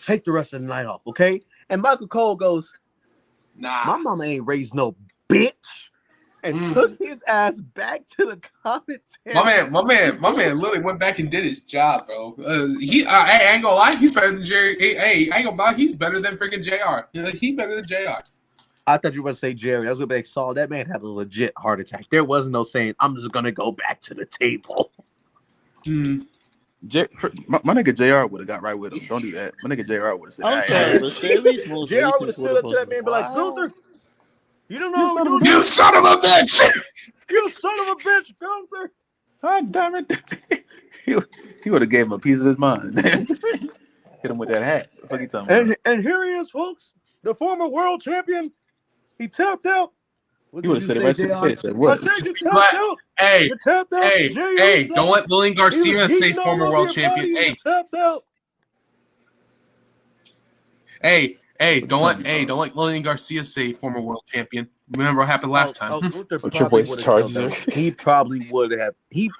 take the rest of the night off, okay? And Michael Cole goes, my Nah. mama ain't raised no bitch. And took his ass back to the commentary. My man Lily went back and did his job, bro. Hey, I ain't gonna lie, he's better than Jerry. Hey, I ain't gonna lie, he's better than freaking JR. He's better than JR. I thought you were going to say Jerry. I was going to be like, Saul, that man had a legit heart attack. There was no saying, I'm just going to go back to the table. Mm. My nigga JR would have got right with him. Don't do that. My nigga JR would have said, I'm "Hey, sorry, but Sammy's most JR would have racist stood up to that man and be like, Wow. Gunther, you don't know what son you're You son of a bitch! You son of a bitch, Gunther. God damn it." he would have gave him a piece of his mind. Hit him with that hat. What the fuck you talking about? And here he is, folks, the former world champion. He tapped out. What He would have said it right to his face. Said, I what? said you tapped But- out. Hey, You tapped out. hey, Jey hey! Uso. Don't let Lillian He was Garcia say eating all former over world your champion. body and Hey, you tapped out. hey! Don't talking let Lillian Garcia say former world champion. Remember what happened last time? Gunther Triple probably H would've charges done her. that. He probably would have. He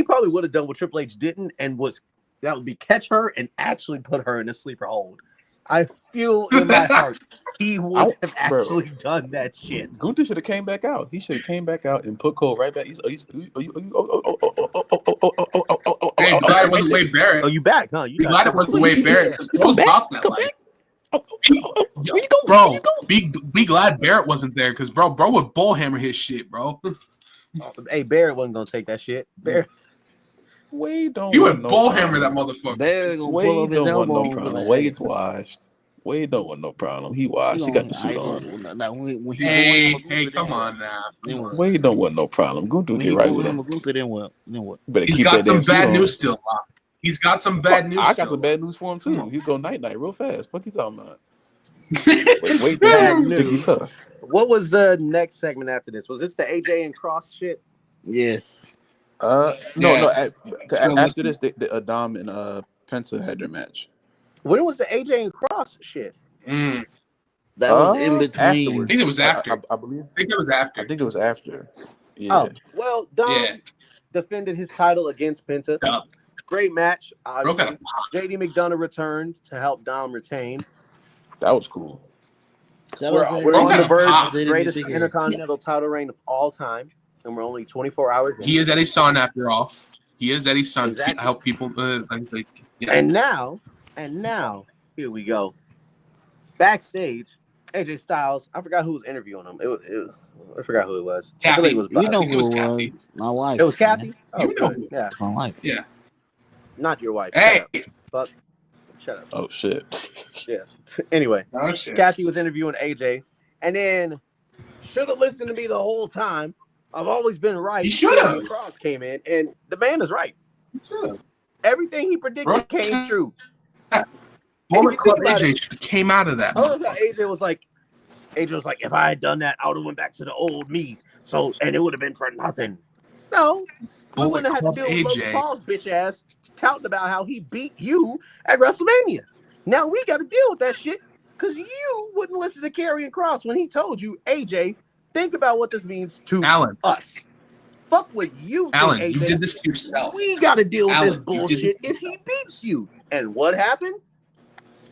probably would have done what Triple H didn't, and that would be catch her and actually put her in a sleeper hold. I feel in my heart he would have actually done that shit. Gunther should have came back out. He should have came back out and put Cole right back. Hey, glad it wasn't Wade Barrett. Oh, you back, huh? You Glad it wasn't Wade Barrett. Cole's about that life. Bro, be glad Barrett wasn't there because bro would bullhammer his shit, bro. Hey, Barrett wasn't gonna take that shit. Barrett. Wade don't. He want would no bullhammer that problem. motherfucker. They're gonna pull Wade up his don't want elbow. no and be problem. like, Wade's washed. Wade don't want no problem. He washed. He got the suit on. When he Hey, come on now. Wade don't want no problem. Gunther get right with him. Then what? Better He's keep got that some damn suit bad on. news still. He's got some bad news. I still. got some bad news for him Come too. on. He'll go night real fast. Fuck you talking about? Bad Wait, think news. he's tough. What was the next segment after this? Was this the AJ and Cross shit? Yes. No. Still After listening. this, Adam and Penta had their match. When was the AJ and Cross shit? Mm. That was in between. I Afterwards. think it was after. I believe. I think it was after. I think it was after. Yeah. Oh, well, Dom Yeah. defended his title against Penta. Yup. Great match. Bro Obviously. got a pop. JD McDonough returned to help Dom retain. That was cool. We're Bro on got the a verge pop. of the greatest intercontinental title reign of all time, and we're only 24 hours in. He is Eddie's son after all. He is Eddie's son. Exactly. I help people. Yeah. And now, here we go. Backstage, AJ Styles. I forgot who was interviewing him. I forgot who it was. I Kathy. believe it was. You know think it was who it Kathy. was? My wife. It was Kathy. Oh, You know good. who- Yeah, My wife. Yeah. not your wife. Hey. Shut up. Oh shit. Yeah. Anyway, Oh shit. Kathy was interviewing AJ, and then should have listened to me the whole time. I've always been right. You shoulda. Cross came in, and the man is right. Bro, Everything he predicted came true. Former If you Club think about AJ came out of that. I love how AJ was like, if I had done that, I would have went back to the old me. So, and it would have been for nothing. No, we Bullet wouldn't have had to Club deal with Logan AJ. Paul's bitch ass touting about how he beat you at WrestleMania. Now we got to deal with that shit because you wouldn't listen to Karrion Kross when he told you, AJ, think about what this means to Alan. us. fuck what you think, Alan, AJ. you did this to yourself. We got to deal with Alan, this you did bullshit this to if he beats you. And what happened?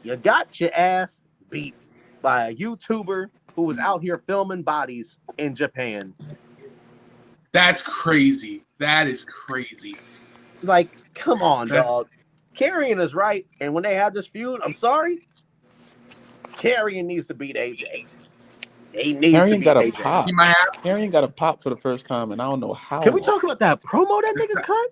You got your ass beat by a YouTuber who was out here filming bodies in Japan. That's crazy. That is crazy. Like, come on, That's- dog. Karrion is right, and when they have this feud, I'm sorry, Karrion needs to beat AJ. He needs to Karrion beat got a AJ. pop. He might have. Karrion got a pop for the first time, and I don't know how. Can we talk about that promo that nigga cut?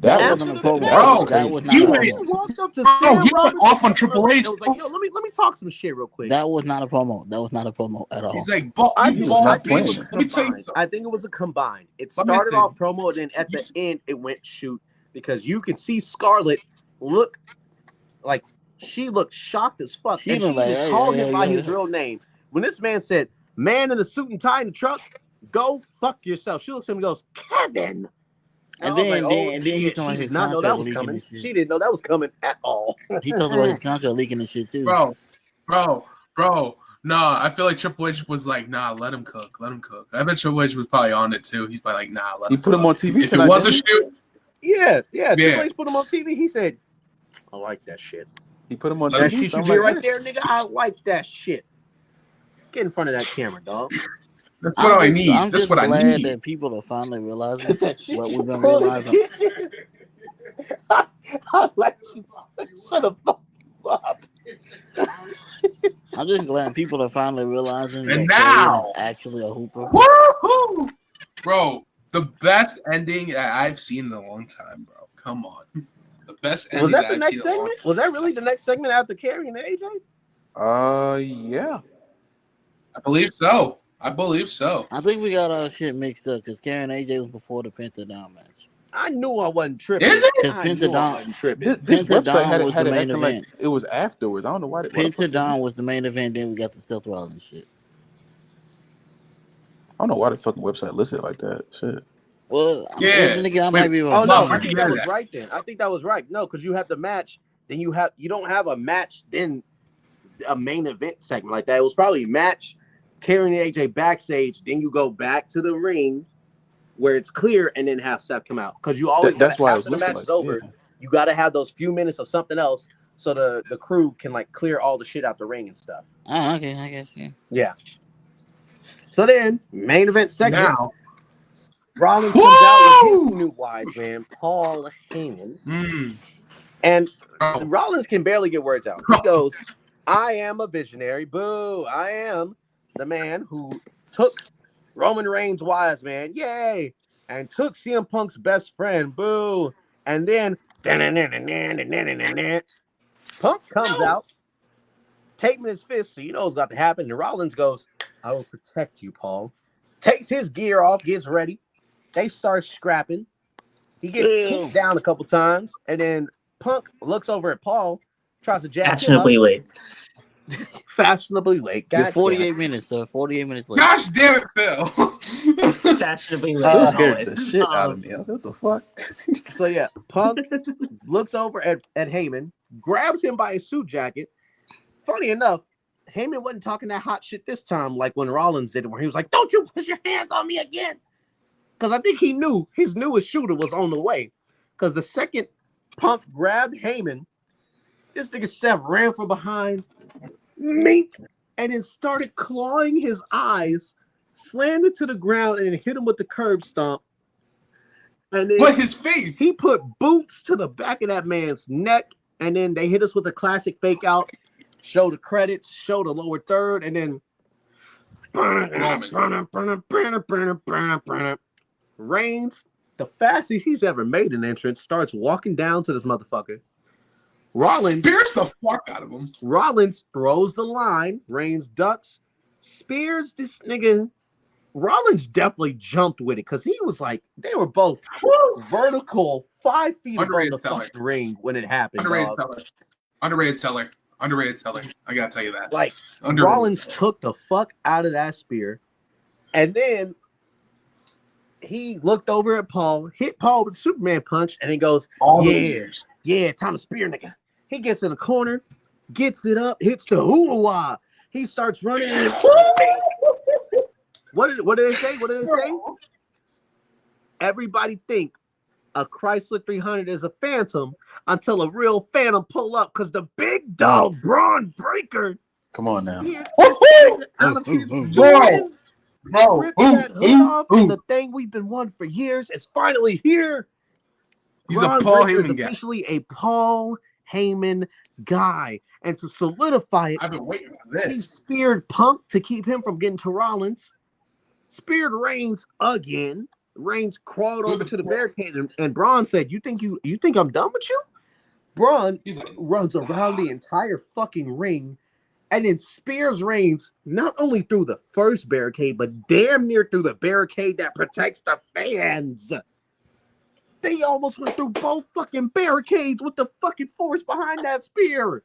That After wasn't a the promo. match? Bro, That was not he a went- He promo. walked up to Bro, Sam he went Roberts off on Triple H. and was like, yo, let me talk some shit real quick. That was not a promo. That was not a promo at all. He's like, I you think, was bald not I think it was playing. Let me tell you combined. something. I think it was a combined. It Let me started say- off promo, and then at the end, it went shoot because you could see Scarlett look like she looked shocked as fuck. She And she looked like, even hey, called yeah, him by yeah, his yeah. real name. When this man said, man in a suit and tie in the truck, go fuck yourself. She looks at him and goes, Kevin. And I was then, like, then he shit, talking about she his did not know that contract was leaking coming. and shit. She didn't know that was coming at all. He talks about his contract leaking and shit too. bro. No, I feel like Triple H was like, nah, let him cook. I bet Triple H was probably on it too. He's probably like, nah, let He him put him cook. on TV If tonight, it was a didn't shoot, Yeah. Yeah. Triple H put him on TV. He said, I like that shit. he put him on That TV. shit so you I'm did like, right there, nigga. I like that shit. Get in front of that camera, dog. that's what I need. I'm That's just what I glad need. that people are finally realizing That shit what you we've been pull in the realizing. kitchen. I like you. Shut the fuck up. I'm just glad people are finally realizing And that now- Karrion is actually a hooper. Woohoo! Bro, the best ending that I've seen in a long time, bro. Come on. The best ending Was that the I've next seen in a long segment? Was that really the next segment after Karrion and AJ? yeah. I believe so. I think we got our shit mixed up because Karrion and AJ was before the Penta Down match. I knew I wasn't tripping. Is it? I knew I wasn't tripping. This Penta website Down was had the it main acting like event. it was afterwards. I don't know why. Penta Down was the main event, then we got the Seth Rollins shit. I don't know why the fucking website listed it like that. Shit. Well, Yeah. then again, I Wait, might be Oh wrong. no, No, I I think can that hear was that. right then. I think that was right. No, because you have the match, then you don't have a match, then a main event segment like that. It was probably match, carrying AJ backstage, then you go back to the ring where it's clear, and then have Seth come out. Because you always That's why it was after the listed match like is over, yeah. you got to have those few minutes of something else so the crew can like clear all the shit out the ring and stuff. Oh, okay, I guess, yeah. Yeah. So then, main event segment. Now. Rollins comes out with his new wise man, Paul Heyman. And Oh. Rollins can barely get words out. He goes, I am a visionary. Boo. I am the man who took Roman Reigns' wise man. Yay. And took CM Punk's best friend. Boo. And then Punk comes out, taking his fist, so you know what's about to happen. And Rollins goes, I will protect you, Paul. Takes his gear off, gets ready. They start scrapping. He gets kicked down a couple times, and then Punk looks over at Paul, tries to jab Fashionably late. Fashionably late. You're God 48 minutes, sir. 48 minutes late. Gosh damn it, Phil. Fashionably late That as scared always. the shit out of me. I was like, what the fuck? So yeah, Punk looks over at Heyman, grabs him by his suit jacket. Funny enough, Heyman wasn't talking that hot shit this time, like when Rollins did it, where he was like, "Don't you put your hands on me again," because I think he knew his newest shooter was on the way. Because the second Punk grabbed Heyman, this nigga Seth ran from behind, mink, and then started clawing his eyes, slammed it to the ground, and then hit him with the curb stomp. And then But his face. he put boots to the back of that man's neck, and then they hit us with a classic fake out, show the credits, show the lower third, and then Reigns, the fastest he's ever made an entrance, starts walking down to this motherfucker. Rollins Spears the fuck out of him. Rollins throws the line. Reigns ducks, spears this nigga. Rollins definitely jumped with it because he was like, they were both vertical 5 feet above Underrated the seller. fucking ring when it happened. Underrated Dog. seller. Underrated seller. I gotta tell you that. Like Underrated Rollins seller. took the fuck out of that spear, and then he looked over at Paul, hit Paul with a Superman punch, and he goes, All the "Yeah, years. yeah, time to spear, nigga." He gets in the corner, gets it up, hits the hoo-ah. He starts running. What did they say? What did they say? everybody think a Chrysler 300 is a Phantom until a real Phantom pull up because the big dog Braun Breaker Come on now. speared this nigga out of his Jordans, Bro, ripped that hood off, and the thing we've been wanting for years is finally here. He's Braun a Paul Breaker is Heyman guy. officially a Paul Heyman guy. And to solidify it, I've been waiting for he this. speared Punk to keep him from getting to Rollins, speared Reigns again. Reigns crawled over to the barricade, and Braun said, you think I'm done with you? Braun runs around the entire fucking ring and then spears Reigns not only through the first barricade, but damn near through the barricade that protects the fans. They almost went through both fucking barricades with the fucking force behind that spear.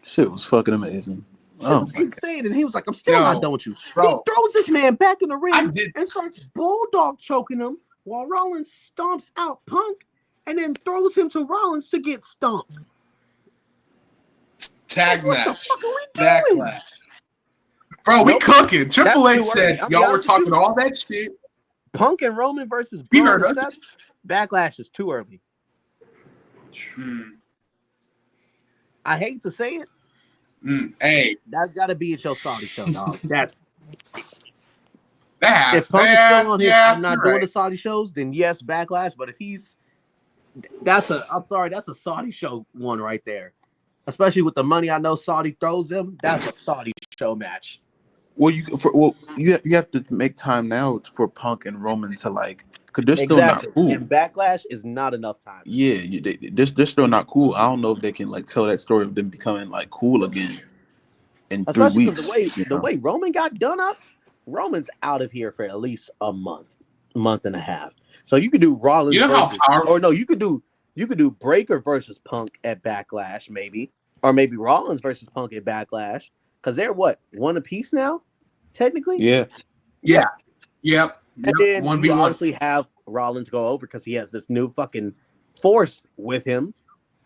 Shit was fucking amazing. Shit was insane. And he was like, I'm still not done with you. Bro. He throws this man back in the ring did- and starts bulldog choking him while Rollins stomps out Punk and then throws him to Rollins to get stomped. Tag What the match. fuck are we doing? Backlash. Bro, we Nope. cooking. Triple That's H too said early. I'll be y'all were honest with talking you. all that shit. Punk and Roman versus You Braun heard and us. Seth. Backlash is too early. I hate to say it. Hey, That's got to be at your Saudi show, dog. That's that's if Punk is still on his I'm not doing right. the Saudi shows, then yes, Backlash. But if he's that's a Saudi show one right there. Especially with the money I know Saudi throws them, that's a Saudi show match. Well, you have to make time now for Punk and Roman to like, because they're still Exactly. not cool. And Backlash is not enough time. Yeah, they're still not cool. I don't know if they can like tell that story of them becoming like cool again in 3 Especially weeks. because the way Roman got done up, Roman's out of here for at least a month and a half. So you could do Rollins You know how versus, powerful- or no, you could do Breaker versus Punk at Backlash, maybe, or maybe Rollins versus Punk at Backlash, because they're what, one apiece now, technically. Yeah. Yep. And then 1v1. you obviously have Rollins go over because he has this new fucking force with him.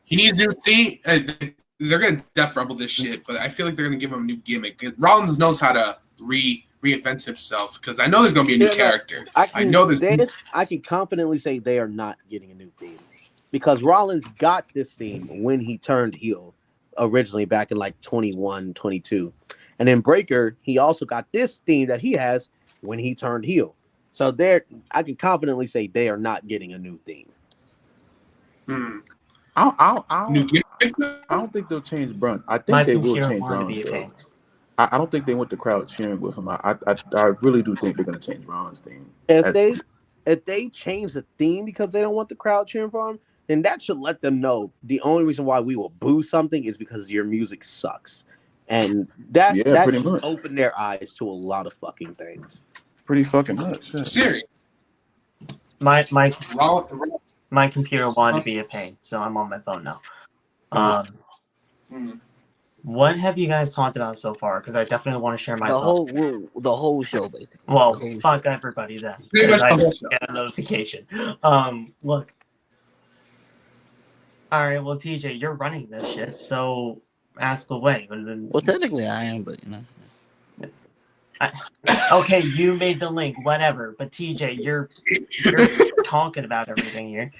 He needs a new theme. They're gonna Def Rebel this shit, but I feel like they're gonna give him a new gimmick. Rollins knows how to reinvent himself because I know there's gonna be a new character. I know there's. I can confidently say they are not getting a new theme because Rollins got this theme when he turned heel originally back in like 21, 22. And then Breaker, he also got this theme that he has when he turned heel. So I can confidently say they are not getting a new theme. New gimmick? I don't think they'll change Braun. I think My they will computer change wanted to Braun's be a though. pain. I don't think they want the crowd cheering with him. I really do think they're gonna change Braun's theme. If they change the theme because they don't want the crowd cheering for him, then that should let them know the only reason why we will boo something is because your music sucks. And that pretty should much open their eyes to a lot of fucking things. pretty fucking much. Yeah. Serious. My Rollins. my computer wanted to be a pain, so I'm on my phone now. What have you guys talked about so far? Because I definitely want to share my thoughts. The whole show, basically. Well, The whole fuck show. everybody then. Pretty much Because I the whole just show. get a notification. Look. All right, well, TJ, you're running this shit, so ask away. Well, technically, I am, but you know. Okay, you made the link, whatever. But TJ, you're talking about everything here.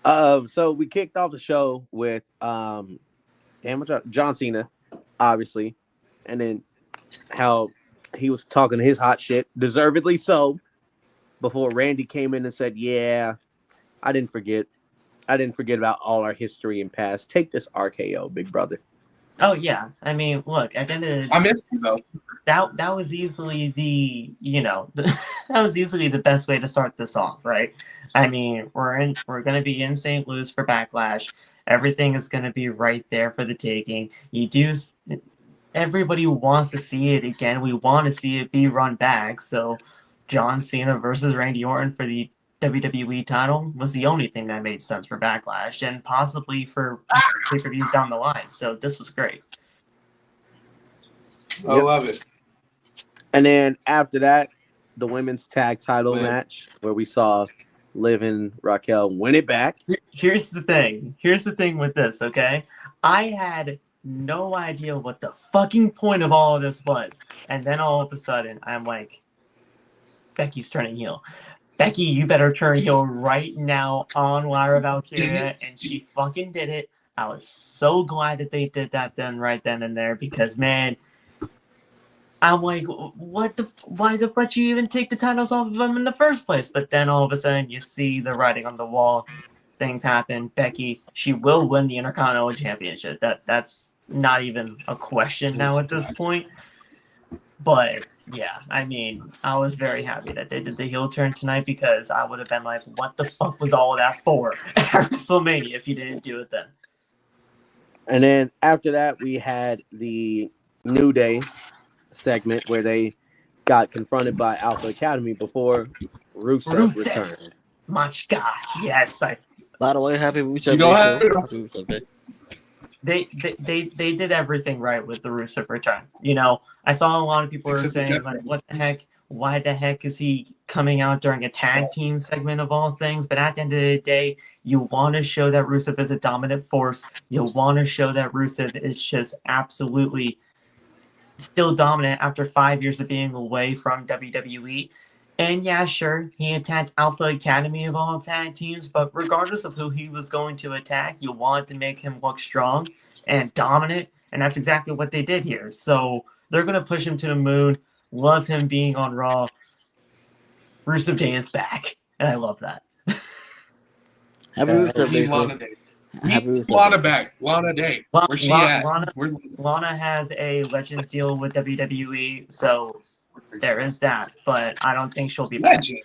So we kicked off the show with John Cena, obviously, and then how he was talking his hot shit, deservedly so, before Randy came in and said, "Yeah, I didn't forget about all our history and past. Take this RKO, big brother." Oh yeah, I mean, look, at the end of the day, I missed you though. that was easily that was easily the best way to start this off, right? I mean, we're gonna be in St. Louis for Backlash. Everything is gonna be right there for the taking. Everybody wants to see it again. We want to see it be run back. So, John Cena versus Randy Orton for the WWE title was the only thing that made sense for Backlash and possibly for pay-per-views down the line. So this was great. I love it. And then after that, the women's tag title match where we saw Liv and Raquel win it back. Here's the thing. Here's the thing with this, okay? I had no idea what the fucking point of all of this was. And then all of a sudden, I'm like, Becky's turning heel. Becky, you better turn heel right now on Lyra Valkyria, and she fucking did it. I was so glad that they did that right then and there, because man, I'm like, why the fuck you even take the titles off of them in the first place? But then all of a sudden you see the writing on the wall, things happen. Becky, she will win the Intercontinental Championship. That's not even a question now at this point. But yeah, I mean, I was very happy that they did the heel turn tonight, because I would have been like, what the fuck was all of that for at WrestleMania if you didn't do it then? And then after that, we had the New Day segment where they got confronted by Alpha Academy before Rusev returned. My God, yes, By the way, happy Rusev You know Day, how- too. Happy Rusev Day. They did everything right with the Rusev return. You know, I saw a lot of people were Except saying Jeff. like, what the heck? Why the heck is he coming out during a tag team segment of all things? But at the end of the day, you want to show that Rusev is a dominant force. You want to show that Rusev is just absolutely still dominant after 5 years of being away from WWE. And yeah, sure, he attacked Alpha Academy of all tag teams, but regardless of who he was going to attack, you wanted to make him look strong and dominant, and that's exactly what they did here. So they're going to push him to the moon. Love him being on Raw. Rusev Day is back, and I love that. Happy Rusev Day, Lana too. Day. Happy Rusev Lana Day. back. Lana Day. La- Where's she La- at? Lana- Where- Lana has a Legends deal with WWE, so there is that, but I don't think she'll be back. Legend.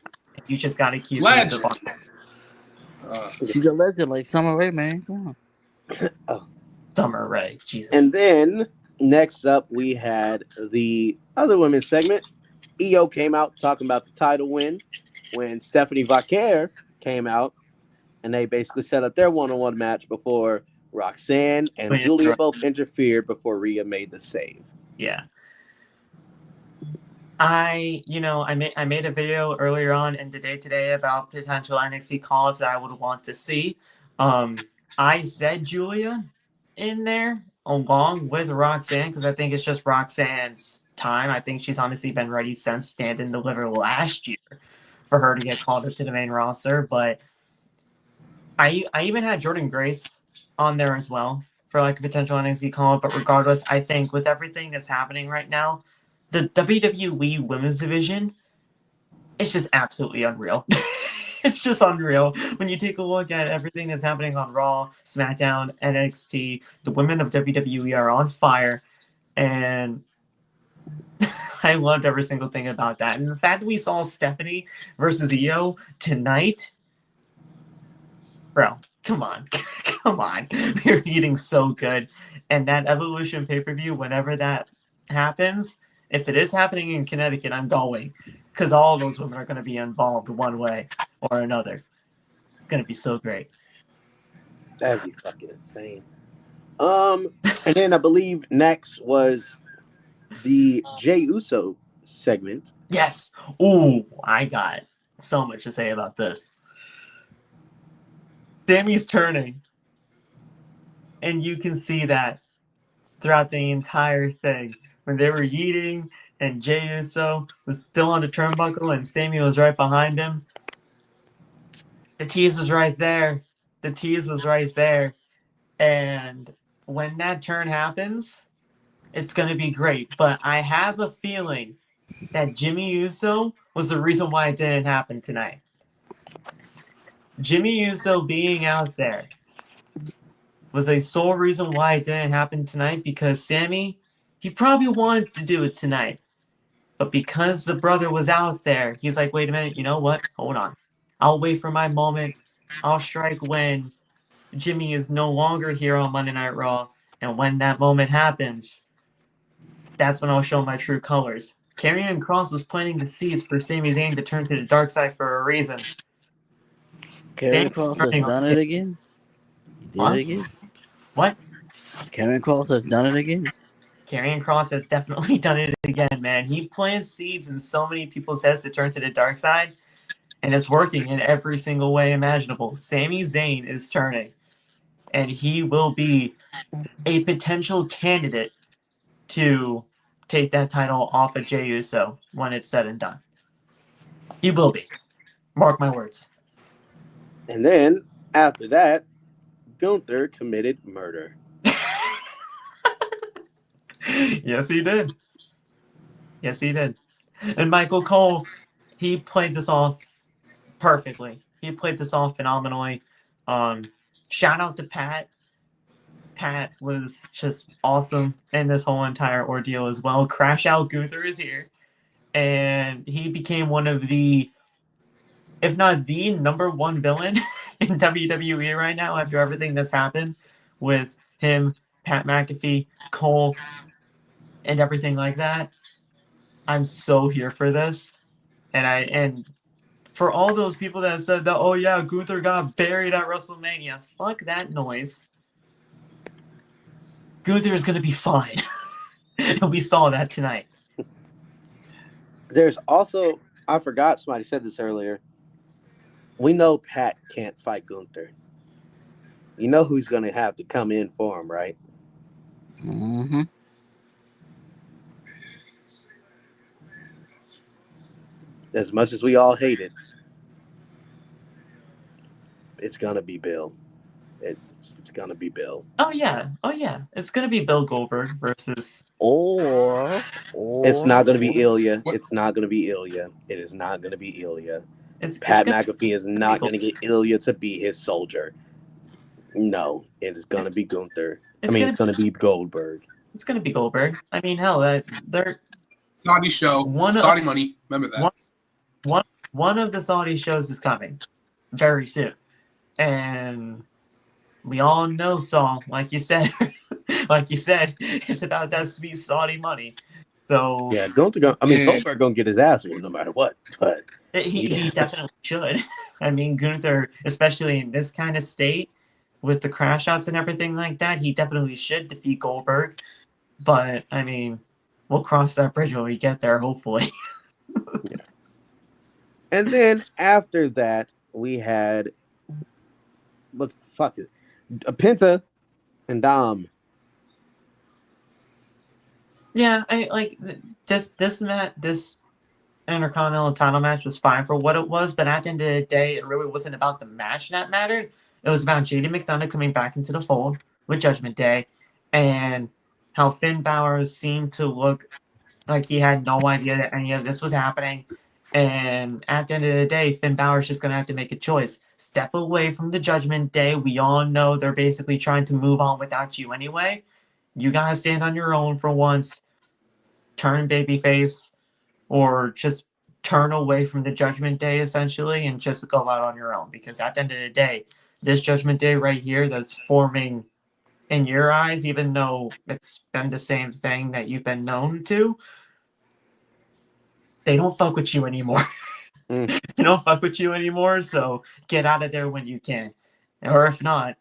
You just got to keep Legend. Rusev She's a legend like Summer Rae, man. Come on. Summer Rae. Jesus. And then next up, we had the other women's segment. EO came out talking about the title win when Stephanie Vaquer came out, and they basically set up their one-on-one match before Roxanne and Oh, yeah. Julia both interfered before Rhea made the save. Yeah. I made a video earlier on in the day today about potential NXT call-ups that I would want to see. I said Julia in there along with Roxanne, because I think it's just Roxanne's time. I think she's honestly been ready since Stand and Deliver last year for her to get called up to the main roster. But I even had Jordan Grace on there as well for like a potential NXT call-up. But regardless, I think with everything that's happening right now, the WWE Women's Division is just absolutely unreal. It's just unreal. When you take a look at everything that's happening on Raw, SmackDown, NXT, the women of WWE are on fire. And I loved every single thing about that. And the fact that we saw Stephanie versus Io tonight, bro, come on. Come on. We're eating so good. And that Evolution pay-per-view, whenever that happens, if it is happening in Connecticut, I'm going, because all those women are going to be involved one way or another. It's going to be so great. That'd be fucking insane. And then I believe next was the Jey Uso segment. Yes. Ooh, I got so much to say about this. Sammy's turning, and you can see that throughout the entire thing. When they were yeeting and Jey Uso was still on the turnbuckle and Sammy was right behind him, the tease was right there. The tease was right there. And when that turn happens, it's going to be great. But I have a feeling that Jimmy Uso was the reason why it didn't happen tonight. Jimmy Uso being out there was a sole reason why it didn't happen tonight, because Sammy, he probably wanted to do it tonight. But because the brother was out there, he's like, wait a minute, you know what? Hold on. I'll wait for my moment. I'll strike when Jimmy is no longer here on Monday Night Raw. And when that moment happens, that's when I'll show my true colors. Karrion Kross was planting the seeds for Sami Zayn to turn to the dark side for a reason. Karrion Kross has done it again? He did What? it again? What? Karrion Kross has done it again? Karrion Kross has definitely done it again, man. He plants seeds in so many people's heads to turn to the dark side, and it's working in every single way imaginable. Sami Zayn is turning, and he will be a potential candidate to take that title off of Jey Uso when it's said and done. He will be. Mark my words. And then after that, Gunther committed murder. Yes, he did. Yes, he did. And Michael Cole, he played this off perfectly. He played this off phenomenally. Shout out to Pat. Pat was just awesome in this whole entire ordeal as well. Crash Out Gunther is here. And he became one of the, if not the number one villain in WWE right now after everything that's happened with him, Pat McAfee, Cole, and everything like that. I'm so here for this. And for all those people that said that, oh yeah, Gunther got buried at WrestleMania, fuck that noise. Gunther is gonna be fine. And we saw that tonight. There's also, I forgot somebody said this earlier. We know Pat can't fight Gunther. You know who's going to have to come in for him, right? Mm-hmm. As much as we all hate it, it's going to be Bill. It's going to be Bill. Oh yeah. It's gonna be Bill Goldberg versus. Or It's not going to be Ilya. It's not going to be Ilya. It is not going to be Ilya. Pat McAfee is not going to get Ilya to be his soldier. No, it is going to be Gunther. It's going to be Goldberg. It's gonna be Goldberg. I mean, hell, they're Saudi show. Saudi money. Remember that. One of the Saudi shows is coming very soon, and we all know Saul, like you said, it's about that sweet Saudi money. So yeah, Goldberg gonna get his ass whooped no matter what. But he definitely should. I mean, Gunther, especially in this kind of state with the crash outs and everything like that, he definitely should defeat Goldberg. But I mean, we'll cross that bridge when we get there, hopefully. Yeah. And then after that, we had Penta and Dom. Yeah, I like this Intercontinental title match was fine for what it was, but at the end of the day, it really wasn't about the match that mattered. It was about JD McDonough coming back into the fold with Judgment Day, and how Finn Balor seemed to look like he had no idea that any of this was happening. And at the end of the day, Finn Balor's just going to have to make a choice. Step away from the Judgment Day. We all know they're basically trying to move on without you anyway. You got to stand on your own for once. Turn babyface, or just turn away from the Judgment Day, essentially, and just go out on your own. Because at the end of the day, this Judgment Day right here that's forming in your eyes, even though it's been the same thing that you've been known to, they don't fuck with you anymore. They don't fuck with you anymore, so get out of there when you can. Or if not,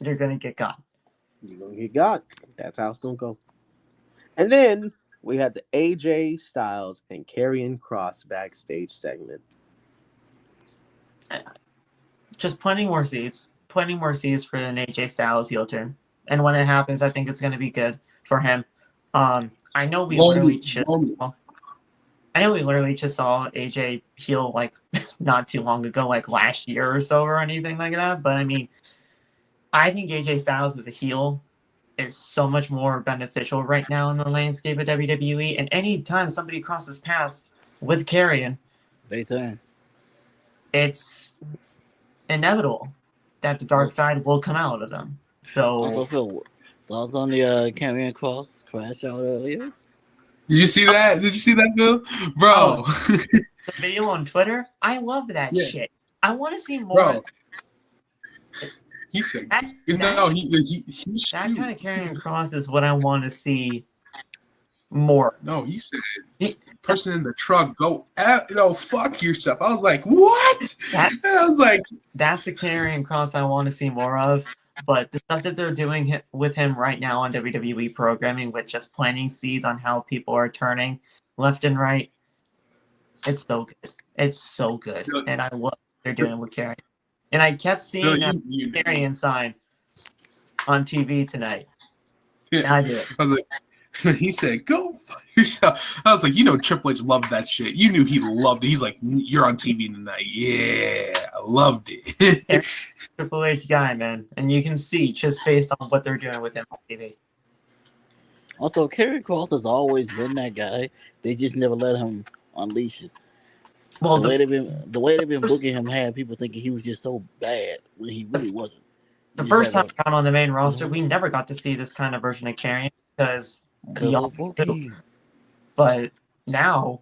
you're going to get got. You're going to get got. That's how it's going to go. And then we had the AJ Styles and Karrion Kross backstage segment. Just planting more seeds for an AJ Styles heel turn. And when it happens, I think it's going to be good for him. I know we literally just saw AJ heel like not too long ago, like last year or so or anything like that. But I mean, I think AJ Styles as a heel is so much more beneficial right now in the landscape of WWE. And anytime somebody crosses paths with Karrion, they turn. It's inevitable that the dark side will come out of them. So thoughts on the Karrion Kross crash out earlier? Did you see that? Bill? Bro. The video on Twitter, I love that shit. I want to see more. Bro. He said, that kind of Karrion Kross is what I want to see more. No, he said, person in the truck, fuck yourself. I was like, what? And I was like, that's the Karrion Kross I want to see more of. But the stuff that they're doing with him right now on WWE programming, with just planting seeds on how people are turning left and right, it's so good. It's so good. And I love what they're doing with Karrion. And I kept seeing that Karrion sign on TV tonight. Yeah. I did. I was like, He said, "Go fuck yourself." I was like, Triple H loved that shit. You knew he loved it. He's like, "You're on TV tonight." Yeah, I loved it. Eric, Triple H guy, man, and you can see just based on what they're doing with him on TV. Also, Karrion Kross has always been that guy. They just never let him unleash it. Well, The way they've been first, booking him had people thinking he was just so bad when he really wasn't. the He just first had time a around on the main roster, we never got to see this kind of version of Karrion because we all of knew. booking. But now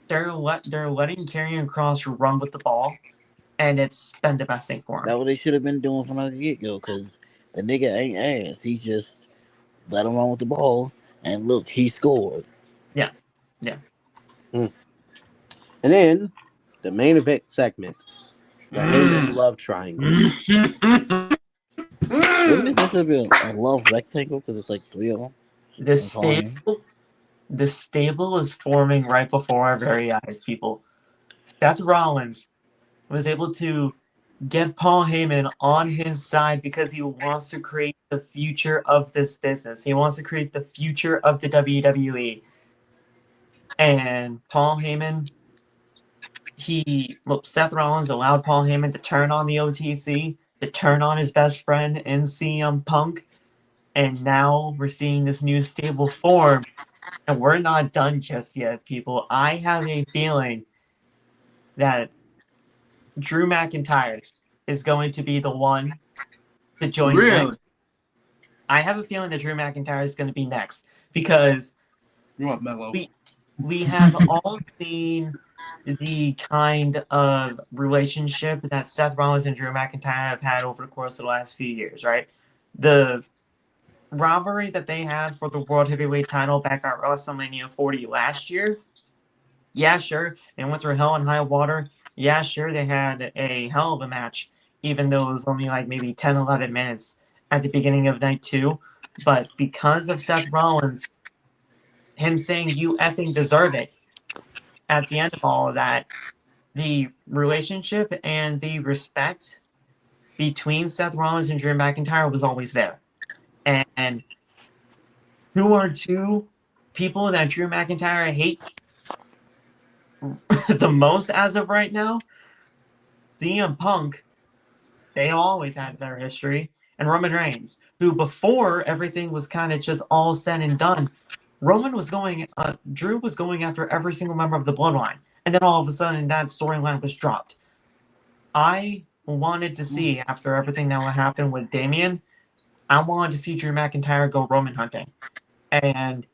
they're letting Karrion Kross run with the ball, and it's been the best thing for him. That's what they should have been doing from the get go. Because the nigga ain't ass. He just let him run with the ball, and look, he scored. Yeah. And then the main event segment, the Heyman love triangle. Wouldn't it just be a love rectangle? Because it's like 3 of them. The stable is forming right before our very eyes, people. Seth Rollins was able to get Paul Heyman on his side because he wants to create the future of this business. He wants to create the future of the WWE. And Paul Heyman, Seth Rollins allowed Paul Heyman to turn on the OTC, to turn on his best friend in CM Punk. And now we're seeing this new stable form. And we're not done just yet, people. I have a feeling that Drew McIntyre is going to be the one to join next. I have a feeling that Drew McIntyre is going to be next because You want Mello? we have all seen the kind of relationship that Seth Rollins and Drew McIntyre have had over the course of the last few years, right? The rivalry that they had for the World Heavyweight title back at WrestleMania 40 last year, yeah, sure. They went through hell and high water. Yeah, sure, they had a hell of a match, even though it was only like maybe 10, 11 minutes at the beginning of night 2. But because of Seth Rollins, him saying, "You effing deserve it," at the end of all of that, the relationship and the respect between Seth Rollins and Drew McIntyre was always there. And who are two people that Drew McIntyre hates the most as of right now? CM Punk, they always had their history, and Roman Reigns, who before everything was kind of just all said and done, Drew was going after every single member of the Bloodline, and then all of a sudden that storyline was dropped. I wanted to see, after everything that happened with Damian, I wanted to see Drew McIntyre go Roman hunting. And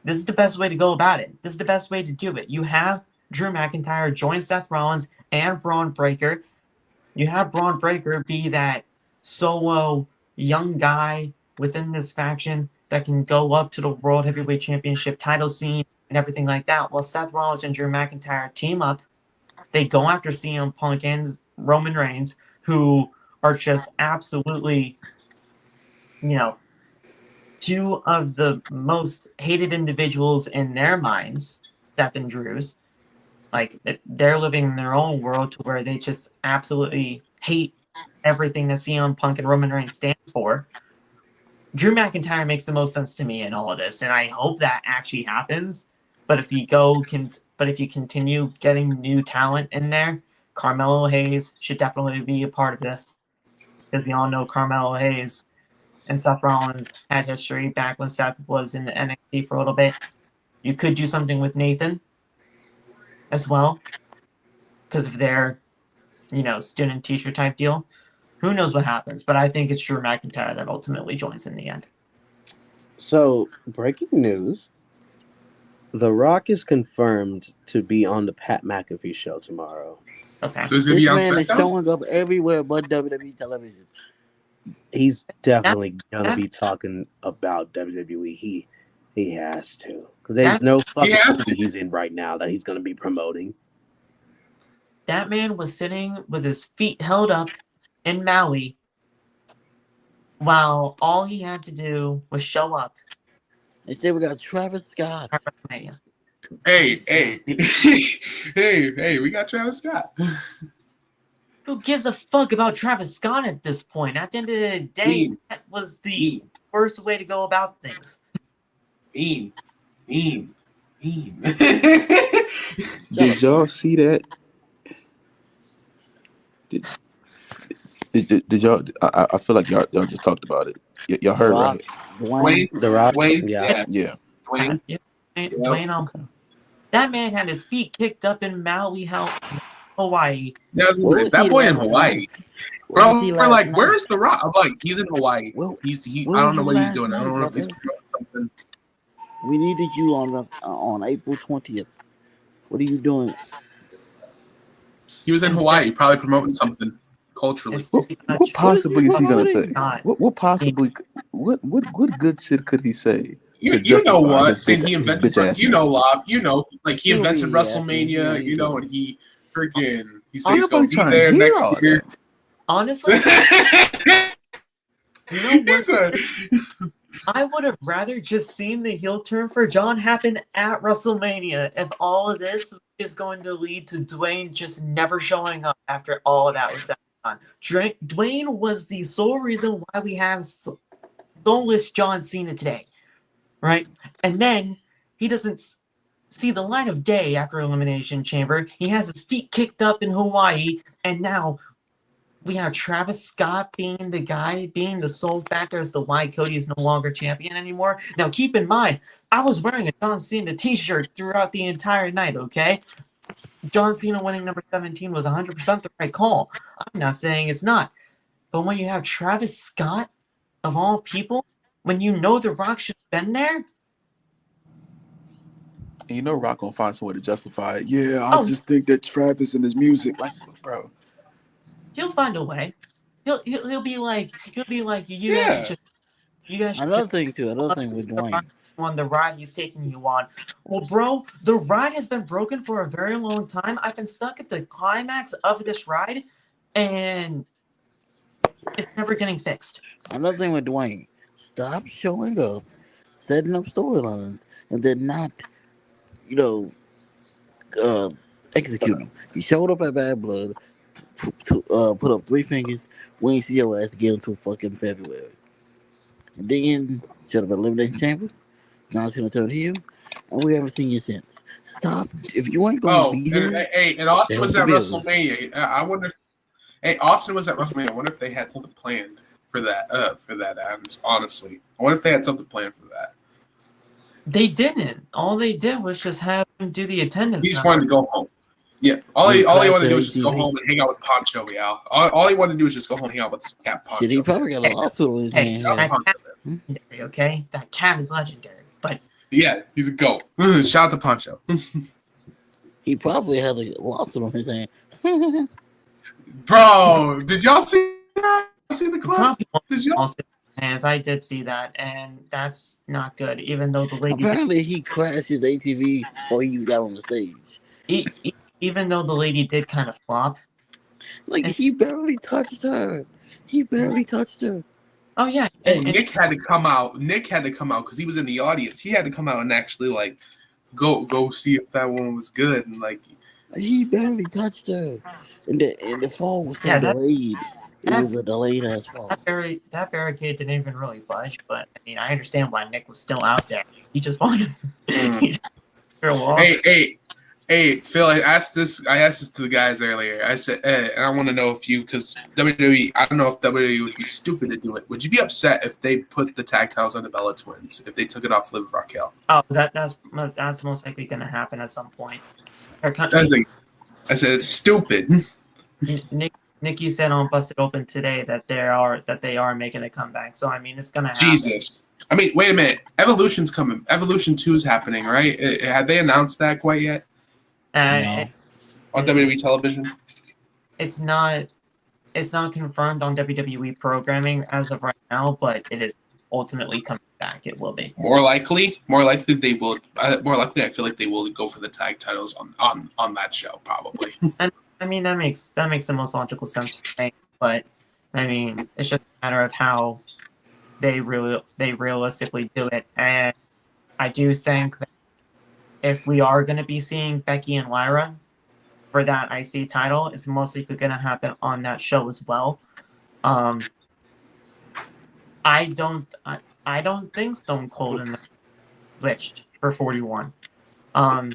this is the best way to go about it. This is the best way to do it. You have Drew McIntyre join Seth Rollins and Braun Breaker. You have Braun Breaker be that solo young guy within this faction that can go up to the World Heavyweight Championship title scene and everything like that. While Seth Rollins and Drew McIntyre team up, they go after CM Punk and Roman Reigns, who are just absolutely, two of the most hated individuals in their minds, Seth and Drew's. Like, they're living in their own world to where they just absolutely hate everything that CM Punk and Roman Reigns stand for. Drew McIntyre makes the most sense to me in all of this, and I hope that actually happens. But if you continue getting new talent in there, Carmelo Hayes should definitely be a part of this, because we all know Carmelo Hayes and Seth Rollins had history back when Seth was in the NXT for a little bit. You could do something with Nathan as well, because of their, student-teacher type deal. Who knows what happens, but I think it's Drew McIntyre that ultimately joins in the end. So, breaking news. The Rock is confirmed to be on the Pat McAfee show tomorrow. Okay. So he's going to This be on man is SmackDown? showing up everywhere but WWE television. He's definitely going to be talking about WWE. He has to. Because there's no fucking movie he's in right now that he's going to be promoting. That man was sitting with his feet held up in Maui while all he had to do was show up. Instead, we got Travis Scott. at WrestleMania. Hey, we got Travis Scott. Who gives a fuck about Travis Scott at this point? At the end of the day, that was the worst way to go about things. Mean. Did y'all see that? Did y'all? I feel like y'all just talked about it. Y'all heard, Rock, right? Dwayne. The Rock. Dwayne, Yeah. Yeah. Dwayne. Dwayne, that man had his feet kicked up in Maui, Hawaii. Yeah, I was Where gonna say, was that he boy in last Hawaii. night? Where Bro, was he we're last like, night? where's the Rock? I'm like, he's in Hawaii. Where I don't was know you what he's last doing. I night, don't know if he's brother? promoting something. We needed you on April 20th. What are you doing? He was in Hawaii, probably promoting something culturally. What possibly is he gonna say? Not What possibly? What good shit could he say to You know justify what? his Saying he his invented, bitch assness? Lob, like he He'll be invented here after. WrestleMania, He's gonna- and he freaking he said Ain't he's gonna nobody be trying to there hear next all year. that. honestly, you know what? He's a- I would have rather just seen the heel turn for John happen at WrestleMania if all of this is going to lead to Dwayne just never showing up after all of that was said on. Dwayne was the sole reason why we have soulless John Cena today, right? And then he doesn't see the light of day after Elimination Chamber. He has his feet kicked up in Hawaii, and now we have Travis Scott being the sole factor as to why Cody is no longer champion anymore. Now, keep in mind, I was wearing a John Cena t-shirt throughout the entire night, okay? John Cena winning number 17 was 100% the right call. I'm not saying it's not. But when you have Travis Scott, of all people, when you know The Rock should have been there, And you know Rock gonna find some way to justify it. Yeah, I just think that Travis and his music, like, bro. he'll find a way. He'll be like you guys should Another thing with Dwayne. on the ride he's taking you on. Well, bro, the ride has been broken for a very long time. I've been stuck at the climax of this ride, and it's never getting fixed. Another thing with Dwayne. Stop showing up, setting up storylines, and then not, you know, execute them. He showed up at Bad Blood, put up 3 fingers. We ain't see your ass again until fucking February. And then should have eliminated Chamber. John's gonna turn heel, and we haven't seen you since. Stop. If you ain't gonna be there, and Austin was the at business. WrestleMania. I wonder. Hey, Austin was at WrestleMania. I wonder if they had something planned for that. Adams. Honestly, I wonder if they had something planned for that. They didn't. All they did was just have him do the attendance. He just wanted to go home. Yeah, all he wanted to do was just go home and hang out with Poncho. Yeah, all he wanted to do was just go home and hang out with Cat Poncho. Shit, he probably got a lawsuit on his hands. Okay, that cat is legendary. But yeah, he's a goat. Shout out to Poncho. He probably has a lawsuit on his hand. Bro, did y'all see that? See the clip? Did y'all? Hands, I did see that, and that's not good. Even though the lady apparently he crashed his ATV before he got on the stage. Even though the lady did kind of flop, like he barely touched her. Oh yeah, and Nick had to come out. Nick had to come out because he was in the audience. He had to come out and actually like go see if that one was good, and like he barely touched her, and the fall was so delayed. It was a delayed ass fall. That barricade didn't even really budge, but I mean, I understand why Nick was still out there. He just wanted. Hey, Phil, I asked this to the guys earlier. I said, and I want to know if you, because WWE, I don't know if WWE would be stupid to do it. Would you be upset if they put the tag titles on the Bella Twins, if they took it off Liv Raquel? Oh, that's most likely going to happen at some point. I said it's stupid. Nikki said on Busted Open today that they are making a comeback. So I mean, it's going to happen. Jesus. I mean, wait a minute. Evolution's coming. Evolution 2 is happening, right? Have they announced that quite yet? No. On WWE television? It's not confirmed on WWE programming as of right now, but it is ultimately coming back. It will be. More likely they will. More likely, I feel like they will go for the tag titles on that show, probably. I mean, that makes the most logical sense for me. But I mean, it's just a matter of how they realistically do it. And I do think that if we are going to be seeing Becky and Lyra for that IC title, it's mostly going to happen on that show as well. I I don't think Stone Cold and switched for 41. I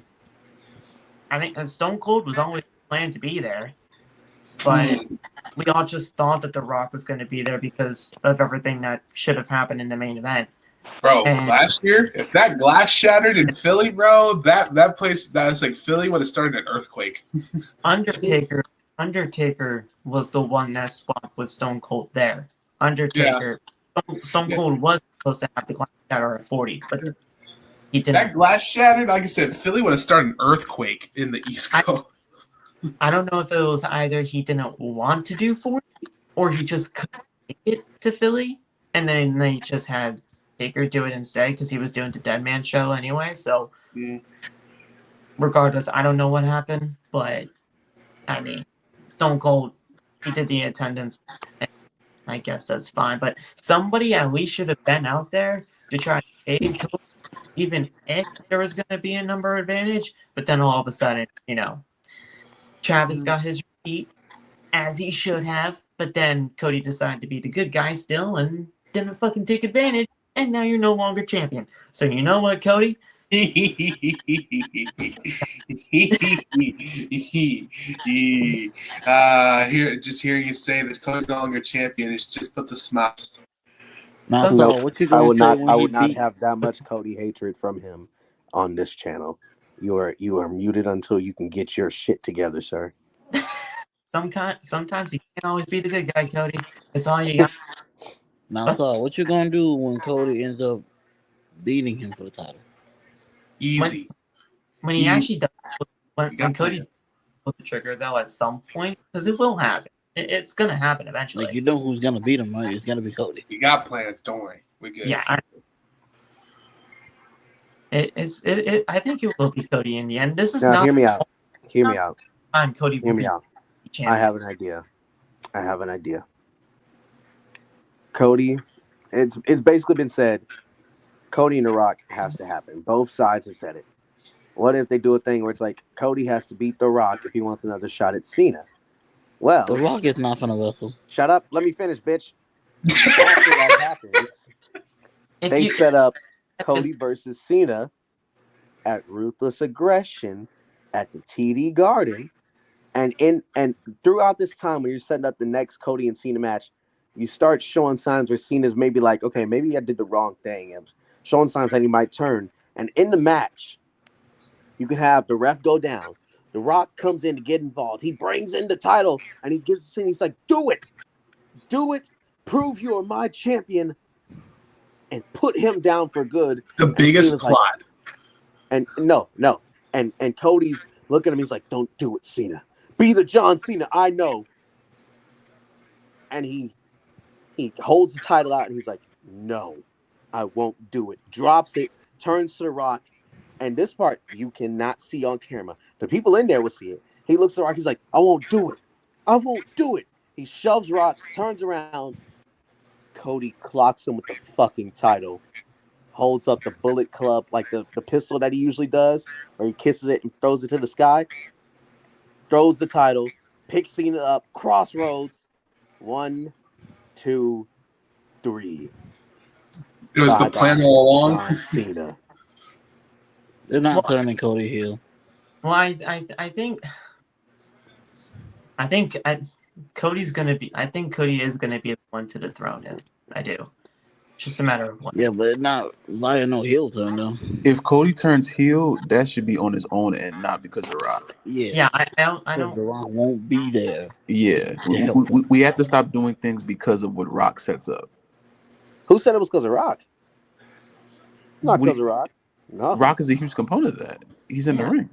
think Stone Cold was always planned to be there, but we all just thought that The Rock was going to be there because of everything that should have happened in the main event. Bro, And last year, if that glass shattered in Philly, bro, that place, that's like Philly would have started an earthquake. Undertaker was the one that swapped with Stone Cold there. Undertaker, Stone Cold was supposed to have the glass shatter at 40, but he didn't. That glass shattered, like I said, Philly would have started an earthquake in the East Coast. I don't know if it was either he didn't want to do 40 or he just couldn't make it to Philly, and then they just had Taker do it instead because he was doing the Dead Man show anyway. So, regardless, I don't know what happened, but I mean, Stone Cold, he did the attendance. I guess that's fine, but somebody at least should have been out there to try to aid Cody, even if there was going to be a number advantage. But then all of a sudden, Travis got his repeat as he should have, but then Cody decided to be the good guy still and didn't fucking take advantage, and now you're no longer champion. So you know what, Cody? Hearing you say that Cody's no longer champion, it just puts a smile. Now, No, so what you gonna say when I he would not beats? have that much Cody hatred from him on this channel. You are muted until you can get your shit together, sir. Sometimes you can't always be the good guy, Cody. It's all you got. Now, so what you gonna do when Cody ends up beating him for the title? Easy. When he actually does, when You got Cody plans. pulls the trigger though at some point, because it will happen. It's gonna happen eventually. Like, you know who's gonna beat him, right? It's gonna be Cody. You got plans. Don't worry. We're good. Yeah. I think it will be Cody in the end. This is Now, not hear me out. Hear me out. time Cody Hear will me be out. champion. I have an idea. Cody, it's basically been said, Cody and The Rock has to happen. Both sides have said it. What if they do a thing where it's like Cody has to beat The Rock if he wants another shot at Cena? Well, The Rock is not gonna wrestle. shut up. Let me finish, bitch. After that happens, they set up Cody versus Cena at Ruthless Aggression at the TD Garden. And throughout this time when you're setting up the next Cody and Cena match, you start showing signs where Cena's maybe like, okay, maybe I did the wrong thing, and showing signs that he might turn. And in the match, you can have the ref go down. The Rock comes in to get involved. He brings in the title, and he gives it to Cena. He's like, do it. Do it. Prove you are my champion. And put him down for good. The biggest plot. Like, and no. And Cody's looking at him. He's like, don't do it, Cena. Be the John Cena I know. And he holds the title out, and he's like, no, I won't do it. Drops it, turns to The Rock. And this part you cannot see on camera. The people in there will see it. He looks at The Rock. He's like, I won't do it. I won't do it. He shoves Rock, turns around. Cody clocks him with the fucking title. Holds up the Bullet Club, like the pistol that he usually does, where he kisses it and throws it to the sky. Throws the title. Picks Cena up. Crossroads. 1, 2, 3. It was the plan all along. Cena. They're not turning Cody heel. Well, I think Cody is gonna be the one to dethrone him. I do. It's just a matter of when. Yeah, but not via no heel turn though. If Cody turns heel, that should be on his own and not because of The Rock. Yeah, I don't. The Rock won't be there. Yeah, we have to stop doing things because of what Rock sets up. Who said it was because of Rock? Not because of Rock. No. Rock is a huge component of that. He's in the ring.